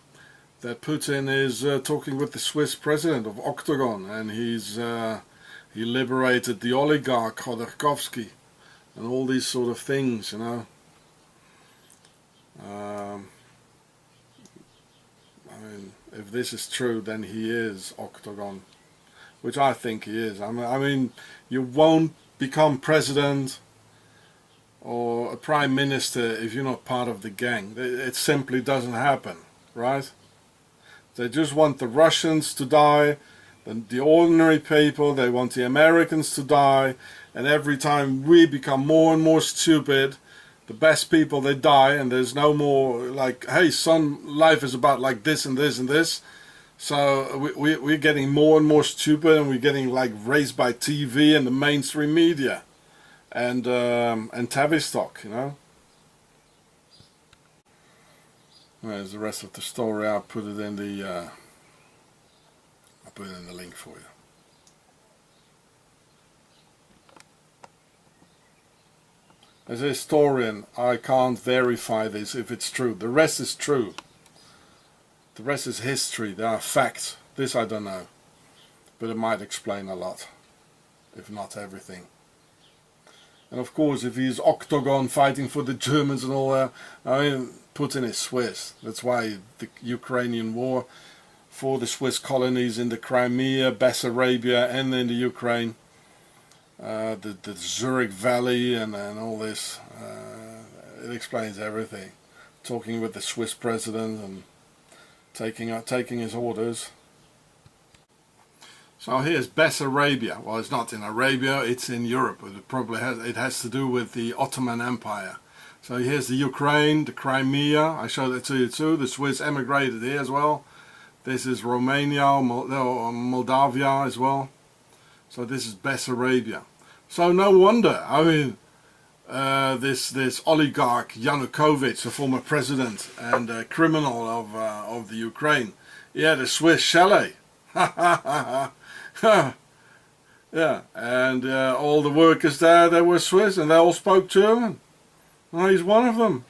That Putin is talking with the Swiss president of Octogon, and he liberated the oligarch Khodorkovsky, and all these sort of things, you know. I mean, if this is true, then he is Octogon, which I think he is. I mean, you won't become president or a prime minister if you're not part of the gang. It simply doesn't happen, right? They just want the Russians to die, the ordinary people, they want the Americans to die, and every time we become more and more stupid, the best people, they die, and there's no more like, hey son, life is about like this and this and this. So we're getting more and more stupid, and we're getting like raised by TV and the mainstream media and Tavistock, you know. There's the rest of the story. I'll put it in the link for you. As a historian, I can't verify this if it's true. The rest is true. The rest is history. There are facts. This I don't know, but it might explain a lot, if not everything. And of course, if he's Octogon fighting for the Germans and all that, I mean, Putin is Swiss. That's why the Ukrainian war for the Swiss colonies in the Crimea, Bessarabia, and in the Ukraine, the Zurich Valley, and all this, it explains everything. Talking with the Swiss president and taking his orders. So here's Bessarabia. Well, it's not in Arabia, it's in Europe, but it has to do with the Ottoman Empire. So here's the Ukraine, the Crimea. I showed it to you too. The Swiss emigrated here as well. This is Romania, Moldavia as well. So this is Bessarabia. So no wonder, I mean, this oligarch Yanukovych, the former president and criminal of the Ukraine, he had a Swiss chalet. Yeah, and all the workers there, they were Swiss and they all spoke German. Well, he's one of them.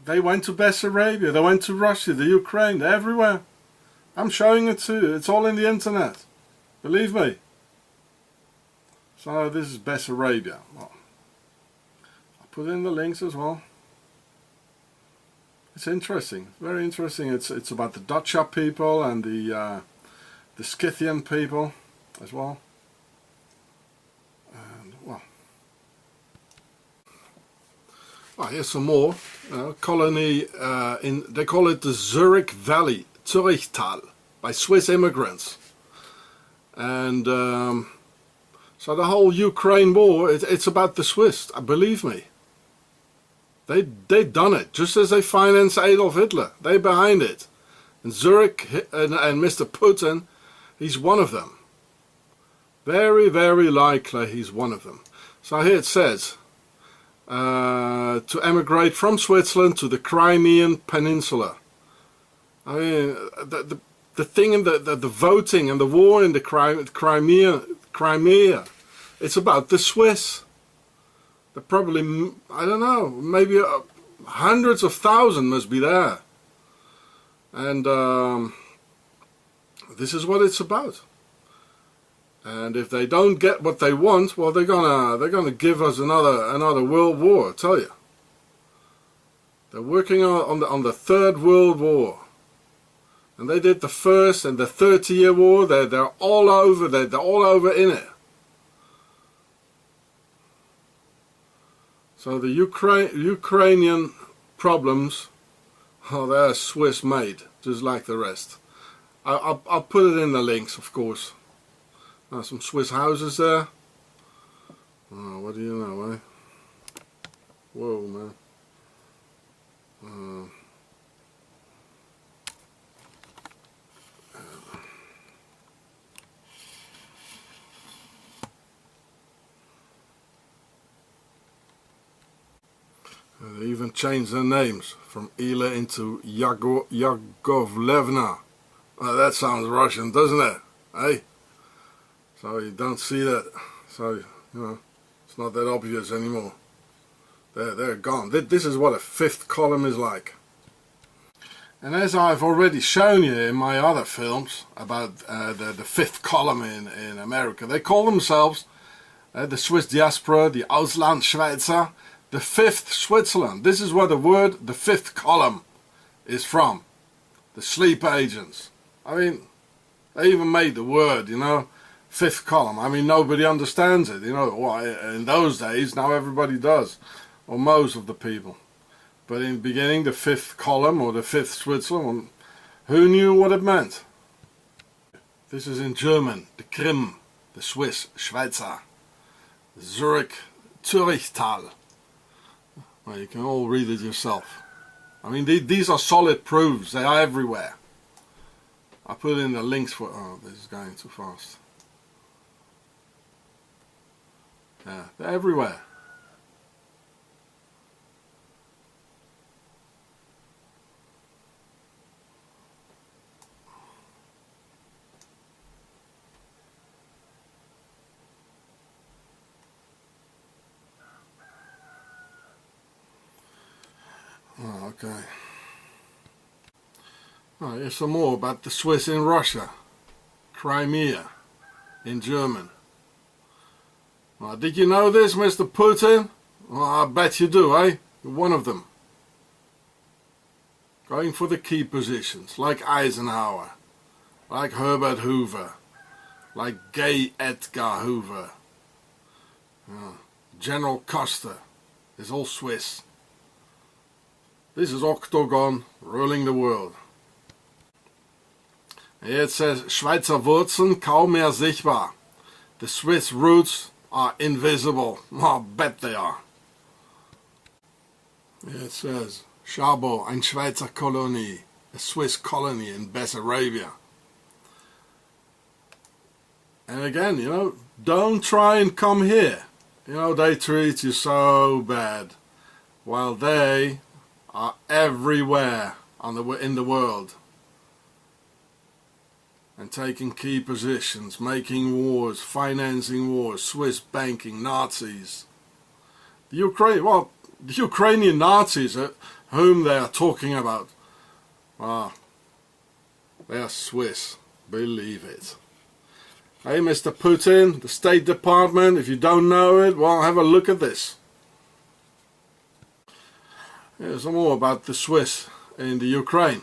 They went to Bessarabia, they went to Russia, the Ukraine, everywhere. I'm showing it to you. It's all in the internet. Believe me. So this is Bessarabia. Well, I'll put in the links as well. It's interesting, very interesting. It's about the Dacha people and the Scythian people as well. And well, here's some more. Colony they call it the Zurich Valley, Zurichtal, by Swiss immigrants. And so the whole Ukraine war, it's about the Swiss. Believe me. They done it, just as they financed Adolf Hitler. They behind it. And Zurich and Mr. Putin, he's one of them. Very, very likely he's one of them. So here it says, to emigrate from Switzerland to the Crimean Peninsula. I mean, the thing in the voting and the war in the Crimea, it's about the Swiss. Probably, I don't know, maybe hundreds of thousands must be there. And this is what it's about. And if they don't get what they want, well, they're gonna give us another world war, I tell you. They're working on the Third World War. And they did the First and the 30-year war. They're all over. They're all over in it. So the Ukrainian problems, oh, they're Swiss made, just like the rest. I'll put it in the links, of course. Some Swiss houses there. Oh, what do you know, eh? Whoa, man. They even changed their names from Ila into Yagovlevna. Well, that sounds Russian, doesn't it? Hey? So you don't see that. So, you know, it's not that obvious anymore. They're gone. This is what a fifth column is like. And as I've already shown you in my other films about the fifth column in America, they call themselves the Swiss diaspora, the Auslandschweizer, the fifth Switzerland. This is where the word, the fifth column, is from. The sleep agents. I mean, they even made the word, you know, fifth column. I mean, nobody understands it, you know. Well, in those days, now everybody does, or most of the people. But in the beginning, the fifth column, or the fifth Switzerland, who knew what it meant? This is in German, the Krim, the Swiss, Schweizer, Zurich, Zurichtal. Well, you can all read it yourself. I mean, these are solid proofs. They are everywhere. I put in the links for... Oh, this is going too fast. Yeah, they're everywhere. Oh, okay. Oh, here's some more about the Swiss in Russia. Crimea in German. Well, did you know this, Mr. Putin? Well, I bet you do, eh? You're one of them. Going for the key positions, like Eisenhower, like Herbert Hoover, like Gay Edgar Hoover. General Custer is all Swiss. This is Octogon ruling the world. Here it says, Schweizer Wurzeln kaum mehr sichtbar. The Swiss roots are invisible. I bet they are. Here it says, Schabo, ein Schweizer Kolonie, a Swiss colony in Bessarabia. And again, you know, don't try and come here You know, they treat you so bad, while they are everywhere in the world, and taking key positions, making wars, financing wars, Swiss banking, Nazis. The Ukrainian Nazis, whom they are talking about, they are Swiss, believe it. Hey, Mr. Putin, the State Department, if you don't know it, well, have a look at this. Here's some more about the Swiss in the Ukraine.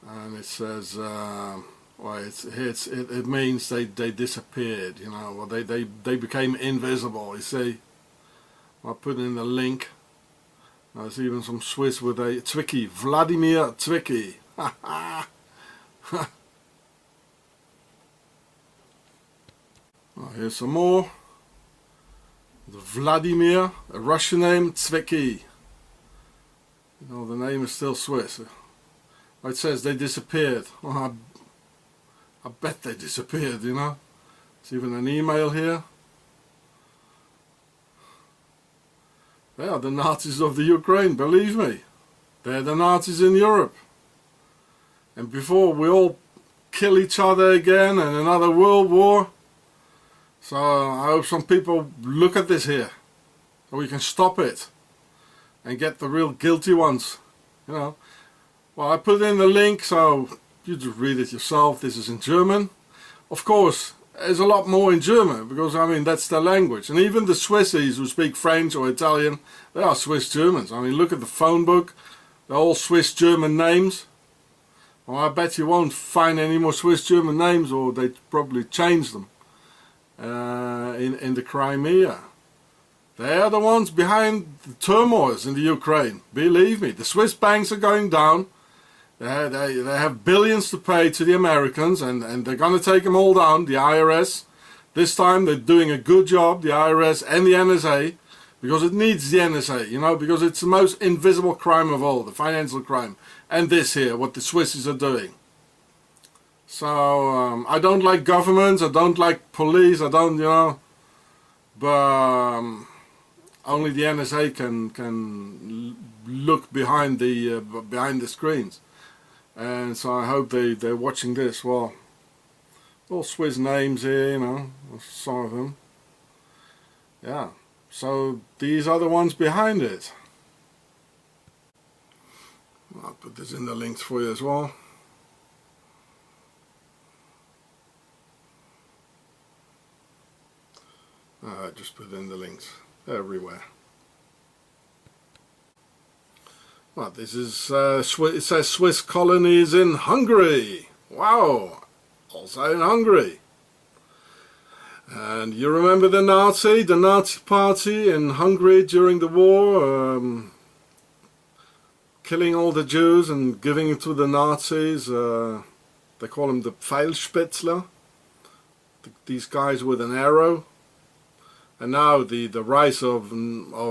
And it says, it means they disappeared, you know, well, they became invisible, you see. I'll put in the link. There's even some Swiss with a Zwicky, Vladimir Zwicky. Here's some more. The Vladimir, a Russian name, Zwicky. You know, the name is still Swiss. It says they disappeared. Well, I bet they disappeared, you know. There's even an email here. They are the Nazis of the Ukraine, believe me. They're the Nazis in Europe. And before we all kill each other again and another world war. So I hope some people look at this here, so we can stop it and get the real guilty ones, you know. Well, I put in the link, so you just read it yourself. This is in German. Of course, there's a lot more in German, because, I mean, that's their language. And even the Swissies who speak French or Italian, they are Swiss Germans. I mean, look at the phone book. They're all Swiss German names. Well, I bet you won't find any more Swiss German names, or they probably changed them in the Crimea. They are the ones behind the turmoils in the Ukraine. Believe me, the Swiss banks are going down. They have billions to pay to the Americans, and they're going to take them all down, the IRS. This time they're doing a good job, the IRS and the NSA, because it needs the NSA, you know, because it's the most invisible crime of all, the financial crime. And this here, what the Swisses are doing. So, I don't like governments, I don't like police, I don't, you know, but only the NSA can look behind the screens. And so I hope they're watching this. Well, all Swiss names here, you know, some of them. Yeah, so these are the ones behind it. I'll put this in the links for you as well. I just put in the links everywhere. Well, this is, it says Swiss colonies in Hungary. Wow, also in Hungary. And you remember the Nazi party in Hungary during the war, killing all the Jews and giving it to the Nazis. They call them the Pfeilspitzler, these guys with an arrow. And now the rise of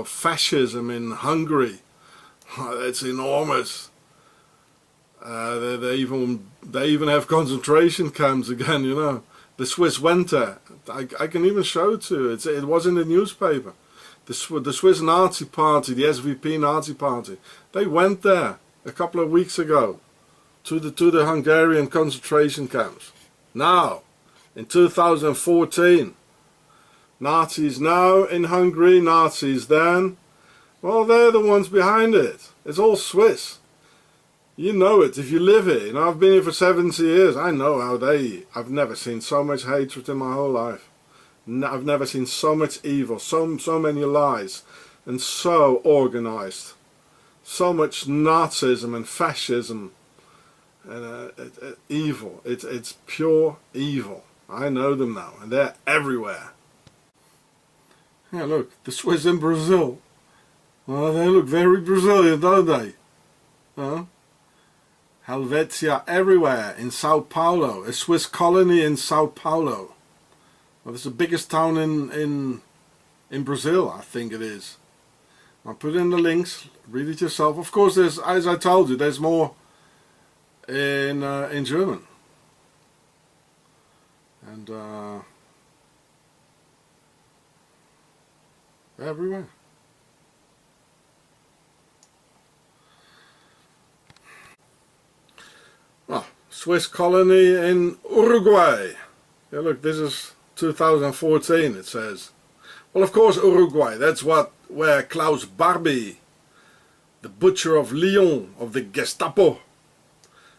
fascism in Hungary. It's enormous. They even have concentration camps again, you know. The Swiss went there. I can even show it to you. It was in the newspaper. The Swiss Nazi party, the SVP Nazi party, they went there a couple of weeks ago to the Hungarian concentration camps. Now, in 2014, Nazis now in Hungary, Nazis then. Well, they're the ones behind it. It's all Swiss. You know it if you live here. You know, I've been here for 70 years. I know how they eat. I've never seen so much hatred in my whole life. I've never seen so much evil, so many lies, and so organized. So much Nazism and fascism and evil. It's pure evil. I know them now, and they're everywhere. Yeah, look, the Swiss in Brazil. Well, they look very Brazilian, don't they? Huh? Helvetia everywhere in Sao Paulo, a Swiss colony in Sao Paulo. Well, it's the biggest town in Brazil, I think it is. I'll put in the links, read it yourself. Of course, there's, as I told you, there's more in German. everywhere. Oh, Swiss colony in Uruguay. Yeah, look, this is 2014, it says. Well, of course, Uruguay, that's where Klaus Barbie, the butcher of Lyon, of the Gestapo,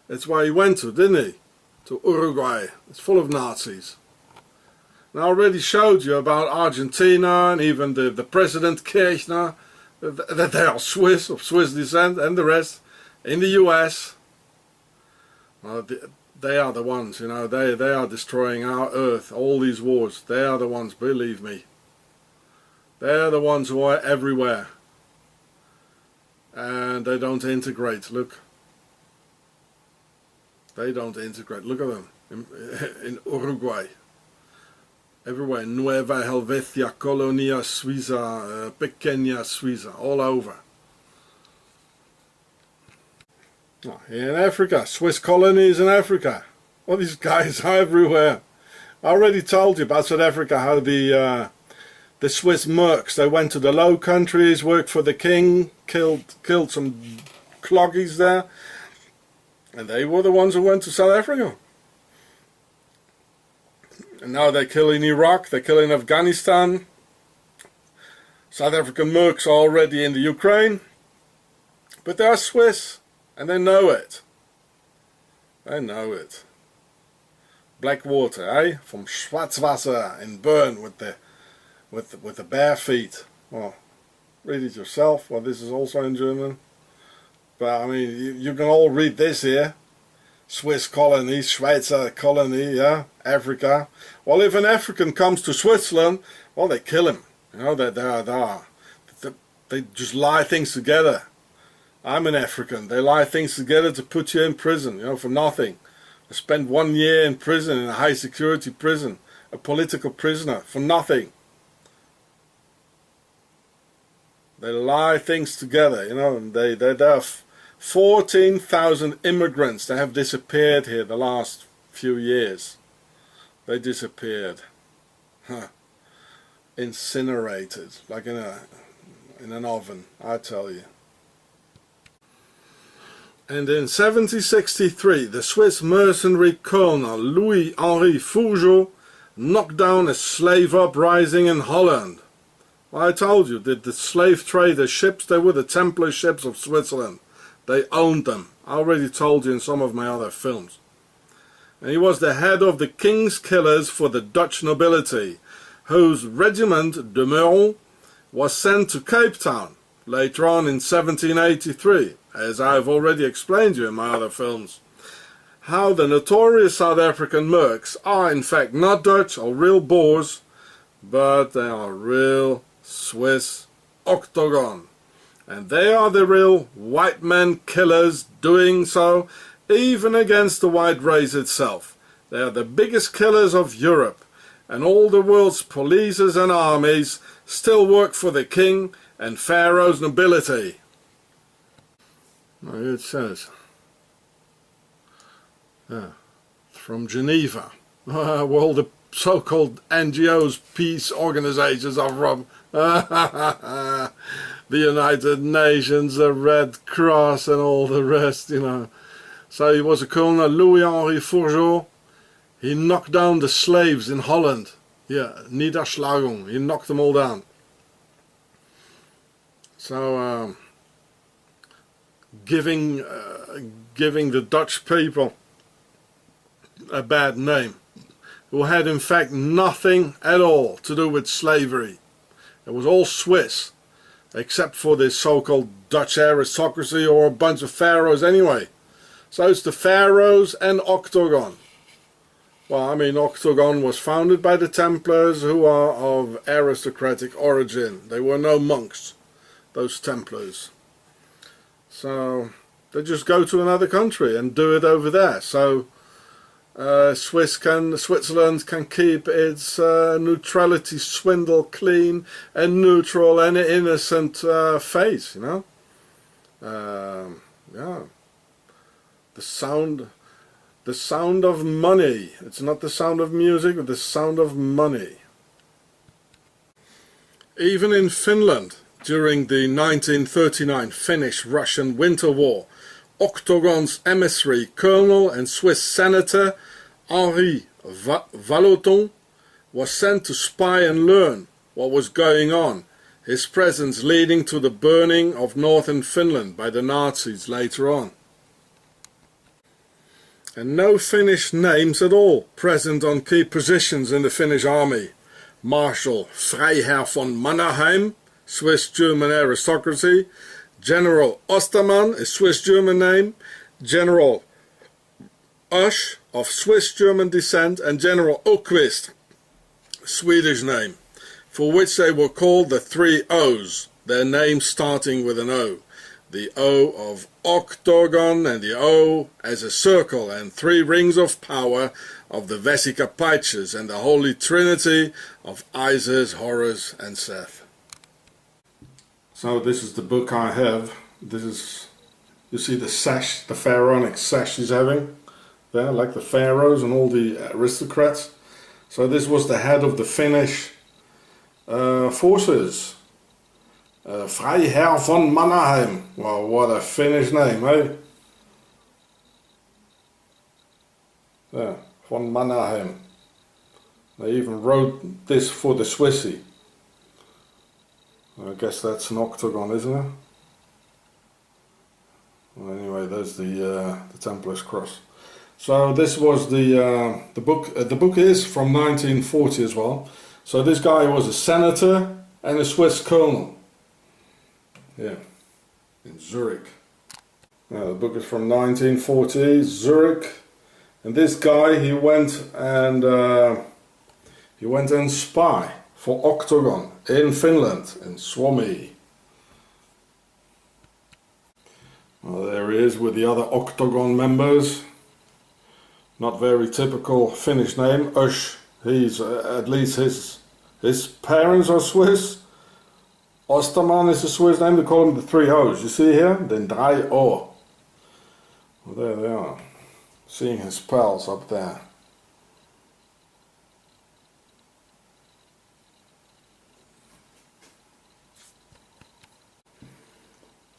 that's why he went to, didn't he? To Uruguay. It's full of Nazis. And I already showed you about Argentina and even the President Kirchner, that they are Swiss, of Swiss descent, and the rest. In the US, they are the ones, you know, they are destroying our earth, all these wars. They are the ones, believe me. They are the ones who are everywhere. And they don't integrate, look. They don't integrate, look at them, in Uruguay. Everywhere, Nueva Helvetia, Colonia Suiza, Pequeña Suiza, all over. Oh, in Africa, Swiss colonies in Africa. Well, these guys are everywhere. I already told you about South Africa, how the Swiss mercs, they went to the Low Countries, worked for the king, killed some cloggies there, and they were the ones who went to South Africa. And now they kill in Iraq, they kill in Afghanistan. South African mercs are already in the Ukraine, but they are Swiss, and they know it. They know it. Black water, eh? From Schwarzwasser in Bern with the bare feet. Well, read it yourself. Well, this is also in German. But I mean, you can all read this here. Swiss colony, Schweizer colony, yeah, Africa. Well, if an African comes to Switzerland, well, they kill him. You know, they just lie things together. I'm an African. They lie things together to put you in prison, you know, for nothing. I spent 1 year in prison, in a high security prison, a political prisoner, for nothing. They lie things together, you know, and they have 14,000 immigrants that have disappeared here the last few years. They disappeared. Huh. Incinerated, like in an oven, I tell you. And in 1763, the Swiss mercenary colonel Louis-Henri Fourgeau knocked down a slave uprising in Holland. Well, I told you that the slave trader ships, they were the Templar ships of Switzerland. They owned them. I already told you in some of my other films. And he was the head of the king's killers for the Dutch nobility, whose regiment, de Meuron, was sent to Cape Town later on in 1783, as I have already explained to you in my other films. How the notorious South African mercs are in fact not Dutch or real Boers, but they are real Swiss Octogon. And they are the real white men killers, doing so even against the white race itself. They are the biggest killers of Europe, and all the world's polices and armies still work for the king and Pharaoh's nobility. Here it says, from Geneva, where all the so-called NGOs, peace organizations are from. The United Nations, the Red Cross and all the rest, you know. So he was a colonel, Louis-Henri Fourgeau. He knocked down the slaves in Holland. Yeah, Niederschlagung. He knocked them all down. So, giving the Dutch people a bad name, who had in fact nothing at all to do with slavery. It was all Swiss, except for the so-called Dutch aristocracy, or a bunch of pharaohs anyway. So it's the pharaohs and Octogon. Well, I mean, Octogon was founded by the Templars, who are of aristocratic origin. They were no monks, those Templars. So they just go to another country and do it over there. So Switzerland can keep its neutrality swindle clean and neutral and innocent face, you know. Yeah, the sound of money. It's not the sound of music, but the sound of money. Even in Finland, during the 1939 Finnish-Russian Winter War, Octogon's emissary colonel and Swiss senator Henri Vallotton was sent to spy and learn what was going on, his presence leading to the burning of northern Finland by the Nazis later on. And no Finnish names at all present on key positions in the Finnish army. Marshal Freiherr von Mannerheim, Swiss-German aristocracy, General Ostermann, a Swiss-German name, General Oesch of Swiss-German descent, and General Oquist, Swedish name, for which they were called the three O's, their names starting with an O. The O of Octogon and the O as a circle and three rings of power of the Vesica Pisces and the Holy Trinity of Isis, Horus and Seth. So this is the book I have. This is, you see the sash, the pharaonic sash he's having there, like the pharaohs and all the aristocrats. So this was the head of the Finnish forces. Freiherr von Mannerheim. Well, what a Finnish name, eh? Yeah, von Mannerheim. They even wrote this for the Swissy. I guess that's an octagon, isn't it? Well, anyway, there's the Templar's cross. So this was the book. The book is from 1940 as well. So this guy was a senator and a Swiss colonel. Yeah, in Zurich. The book is from 1940, Zurich, and this guy he went and spy for Octogon in Finland, in Suomi. Well, there he is with the other Octogon members. Not very typical Finnish name, Oesch. He's at least his parents are Swiss. Ostermann is a Swiss name, they call him the three O's. You see here? Den drei O. Well, there they are. Seeing his pals up there.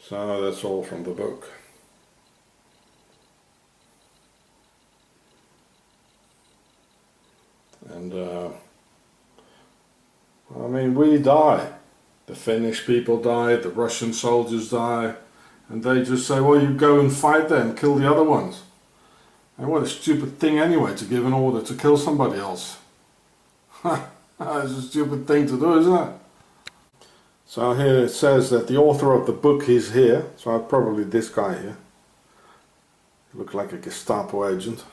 So that's all from the book. And I mean, we die. The Finnish people die, the Russian soldiers die, and they just say, well, you go and fight then, kill the other ones. And what a stupid thing anyway, to give an order to kill somebody else. It's a stupid thing to do, isn't it? So here it says that the author of the book is here, so probably this guy here. He looked like a Gestapo agent.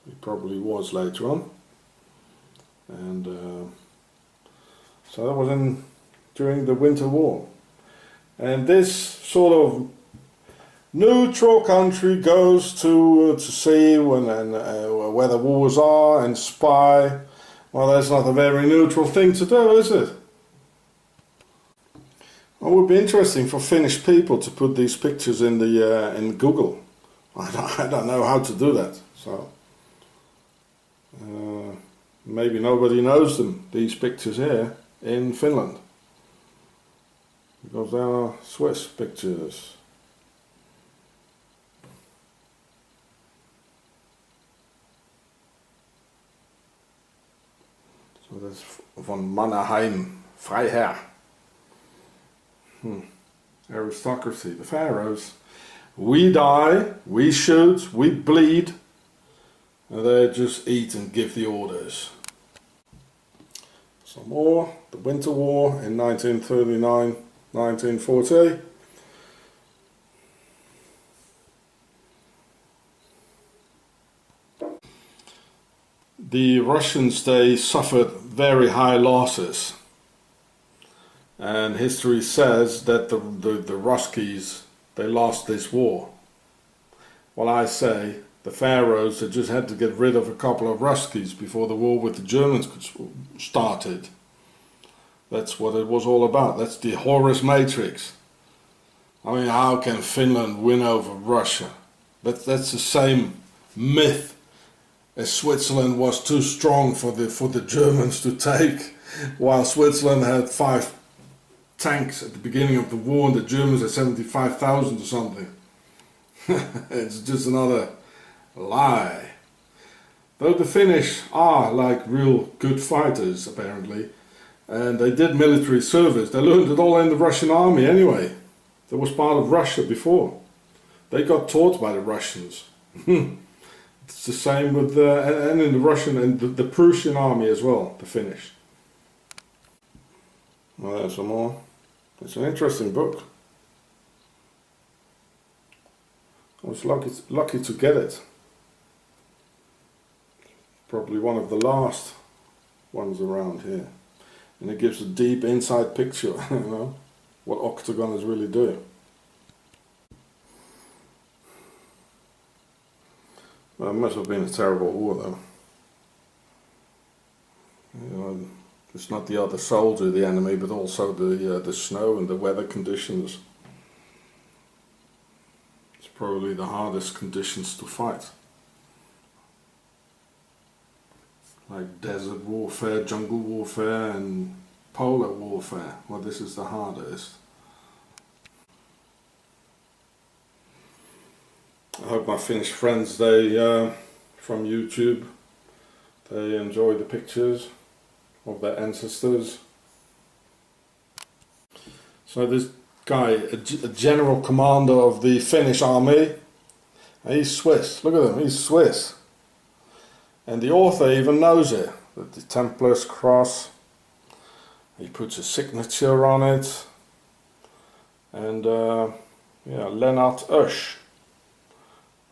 He probably was later on. And so that was during the Winter War. And this sort of neutral country goes to see where the wars are and spy. Well, that's not a very neutral thing to do, is it? Well, it would be interesting for Finnish people to put these pictures in in Google. I don't know how to do that, so maybe nobody knows them, these pictures here in Finland, because they are Swiss pictures. So that's von Mannerheim, Freiherr. Aristocracy, the pharaohs. We die, we shoot, we bleed, and they just eat and give the orders. Some more, the Winter War in 1939, 1940. The Russians, they suffered very high losses. And history says that the Ruskies, they lost this war. Well, I say the pharaohs had just had to get rid of a couple of Ruskies before the war with the Germans started. That's what it was all about. That's the Horus Matrix. I mean, how can Finland win over Russia? That's the same myth as Switzerland was too strong for the Germans to take. While Switzerland had 5 tanks at the beginning of the war and the Germans had 75,000 or something. It's just another lie. Though the Finnish are like real good fighters apparently, and they did military service, they learned it all in the Russian army anyway. That was part of Russia before. They got taught by the Russians. It's the same with and in the Russian and the Prussian army as well, the Finnish. Well, there's some more. It's an interesting book. I was lucky to get it. Probably one of the last ones around here. And it gives a deep inside picture, you know, what Octogon is really doing. Well, it must have been a terrible war though. You know, it's not the other soldier, the enemy, but also the snow and the weather conditions. It's probably the hardest conditions to fight. Like desert warfare, jungle warfare and polar warfare. Well, this is the hardest. I hope my Finnish friends, they from YouTube, they enjoy the pictures of their ancestors. So this guy, a general commander of the Finnish army, he's Swiss. Look at him, he's Swiss. And the author even knows it, that the Templar's cross, he puts a signature on it. And yeah, Lennart Oesch.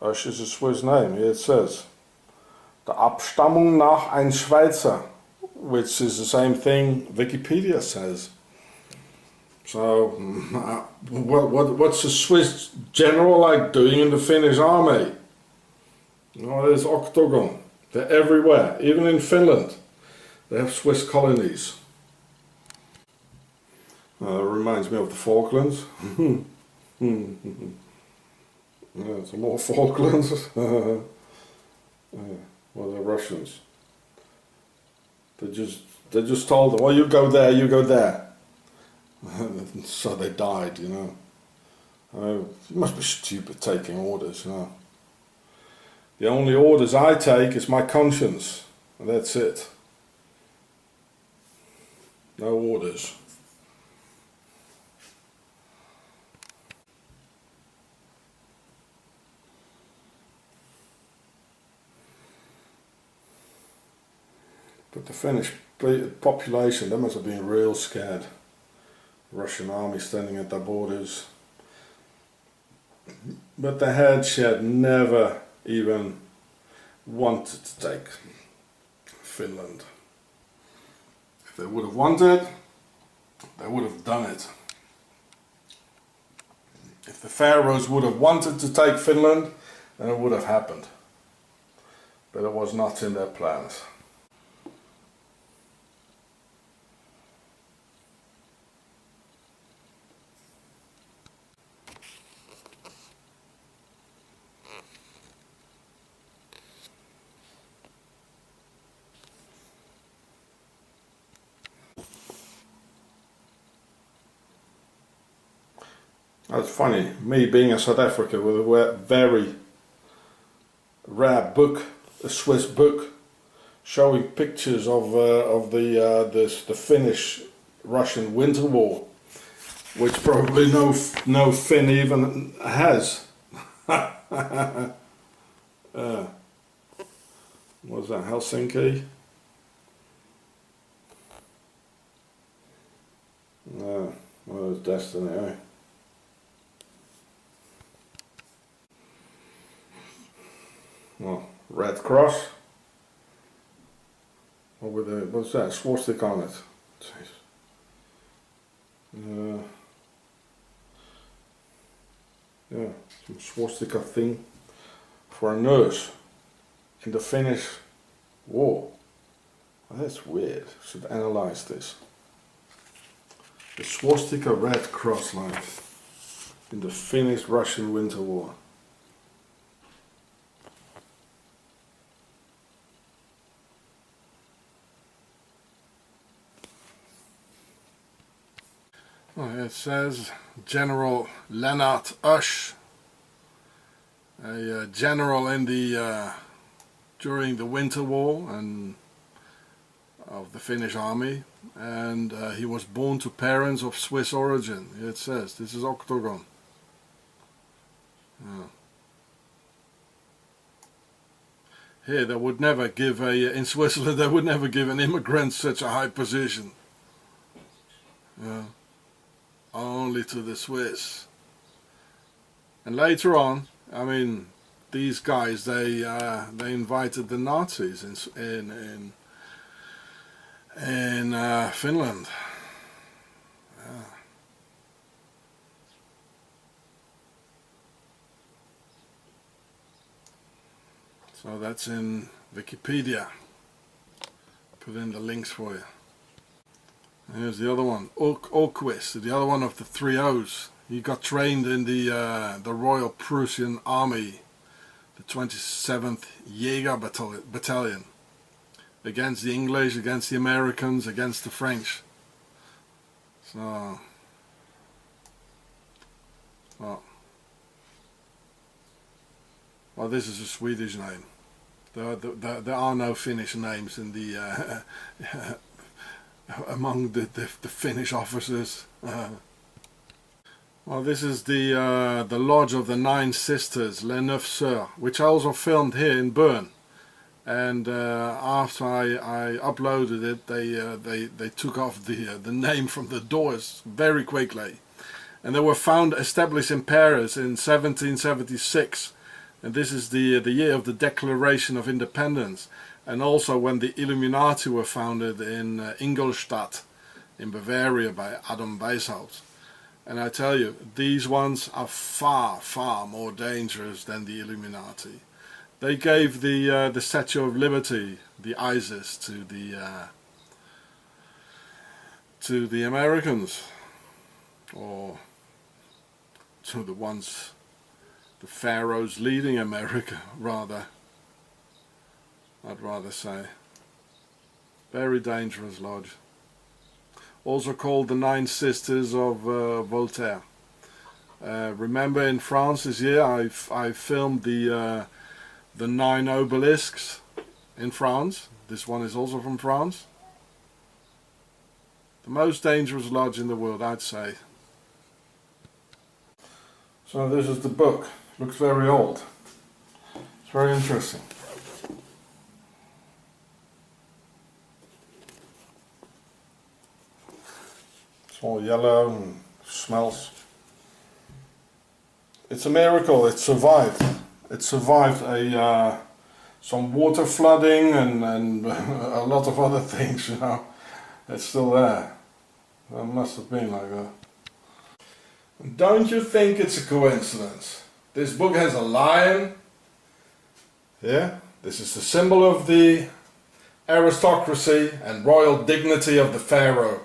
Oesch is a Swiss name, here it says. De Abstammung nach ein Schweizer, which is the same thing Wikipedia says. So, what's a Swiss general like doing in the Finnish army? Well, there's Octogon. They're everywhere, even in Finland. They have Swiss colonies. It reminds me of the Falklands. Yeah, some more Falklands. Well, the Russians. They just told them, well, you go there, you go there. So they died, you know. You must be stupid taking orders, you know. The only orders I take is my conscience, and that's it. No orders. But the Finnish population, they must have been real scared. Russian army standing at their borders. But the headship never even wanted to take Finland. If they would have wanted, they would have done it. If the pharaohs would have wanted to take Finland, then it would have happened. But it was not in their plans. That's funny, me being in South Africa with a very rare book, a Swiss book, showing pictures of the Finnish-Russian Winter War, which probably no Finn even has. What was that, Helsinki? No, well, it was Destiny, eh? Well, Red Cross. What's that? Swastika on it. Yeah, some swastika thing for a nurse in the Finnish war. Well, that's weird. Should analyze this. The swastika Red Cross line in the Finnish-Russian Winter War. It says General Lennart Usch, a general in the during the Winter War and of the Finnish army, and he was born to parents of Swiss origin. It says this is Octogon. Here they would never give in Switzerland they would never give an immigrant such a high position. Only to the Swiss. And later on, I mean, these guys they invited the Nazis in Finland. So that's in Wikipedia. Put in the links for you. Here's the other one, Åquist, the other one of the three O's. He got trained in the Royal Prussian Army, the 27th Jäger Battalion, against the English, against the Americans, against the French. So, well, this is a Swedish name. There are no Finnish names in the among the Finnish officers. Well, this is the lodge of the Nine Sisters, Les Neuf Sœurs, which I also filmed here in Bern. And after I uploaded it, they took off the name from the doors very quickly. And they were found established in Paris in 1776. And this is the year of the Declaration of Independence, and also when the Illuminati were founded in Ingolstadt in Bavaria by Adam Weishaupt. And I tell you, these ones are far, far more dangerous than the Illuminati. They gave the Statue of Liberty, the ISIS, to the Americans, or to the ones. The pharaohs leading America, rather. I'd rather say. Very dangerous lodge. Also called the Nine Sisters of Voltaire. Remember in France this year I filmed the 9 obelisks in France. This one is also from France. The most dangerous lodge in the world, I'd say. So this is the book. Looks very old. It's very interesting. It's all yellow and smells. It's a miracle. It survived. It survived some water flooding and a lot of other things. You know, it's still there. It must have been like that. Don't you think it's a coincidence? This book has a lion. Yeah, this is the symbol of the aristocracy and royal dignity of the pharaoh.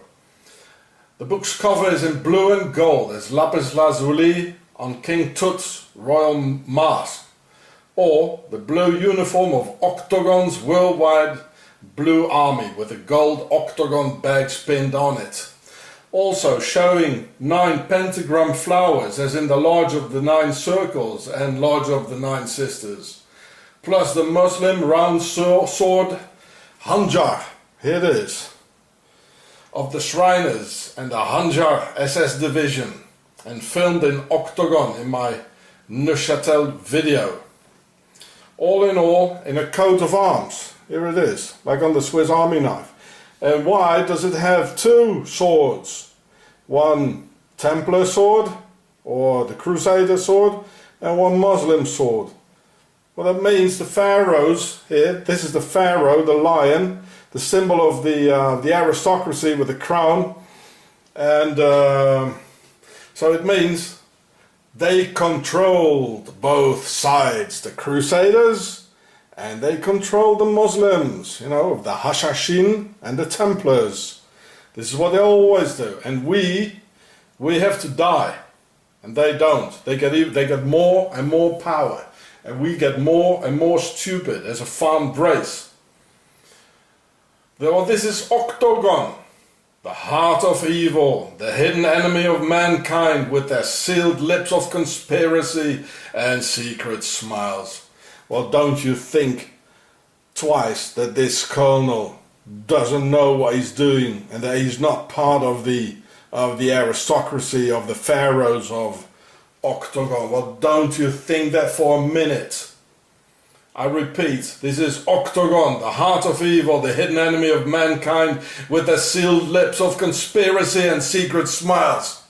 The book's cover is in blue and gold as lapis lazuli on King Tut's royal mask, or the blue uniform of Octogon's worldwide blue army with a gold octagon badge pinned on it. Also showing 9 pentagram flowers as in the Lodge of the 9 Circles and Lodge of the 9 Sisters. Plus the Muslim round sword Hanjar, here it is, of the Shriners and the Hanjar SS division, and filmed in Octogon in my Neuchâtel video. All in all, in a coat of arms. Here it is, like on the Swiss Army knife. And why does it have 2 swords? One Templar sword, or the Crusader sword, and one Muslim sword. Well, that means the pharaohs here, this is the pharaoh, the lion, the symbol of the aristocracy with the crown. And so it means they controlled both sides, the Crusaders, and they controlled the Muslims, you know, the Hashashin and the Templars. This is what they always do. And we have to die, and they don't. They get more and more power, and we get more and more stupid as a farmed race. Well, this is Octogon, the heart of evil, the hidden enemy of mankind with their sealed lips of conspiracy and secret smiles. Well, don't you think twice that this colonel doesn't know what he's doing and that he's not part of the aristocracy, of the pharaohs of Octogon? Well, don't you think that for a minute? I repeat, this is Octogon, the heart of evil, the hidden enemy of mankind with their sealed lips of conspiracy and secret smiles.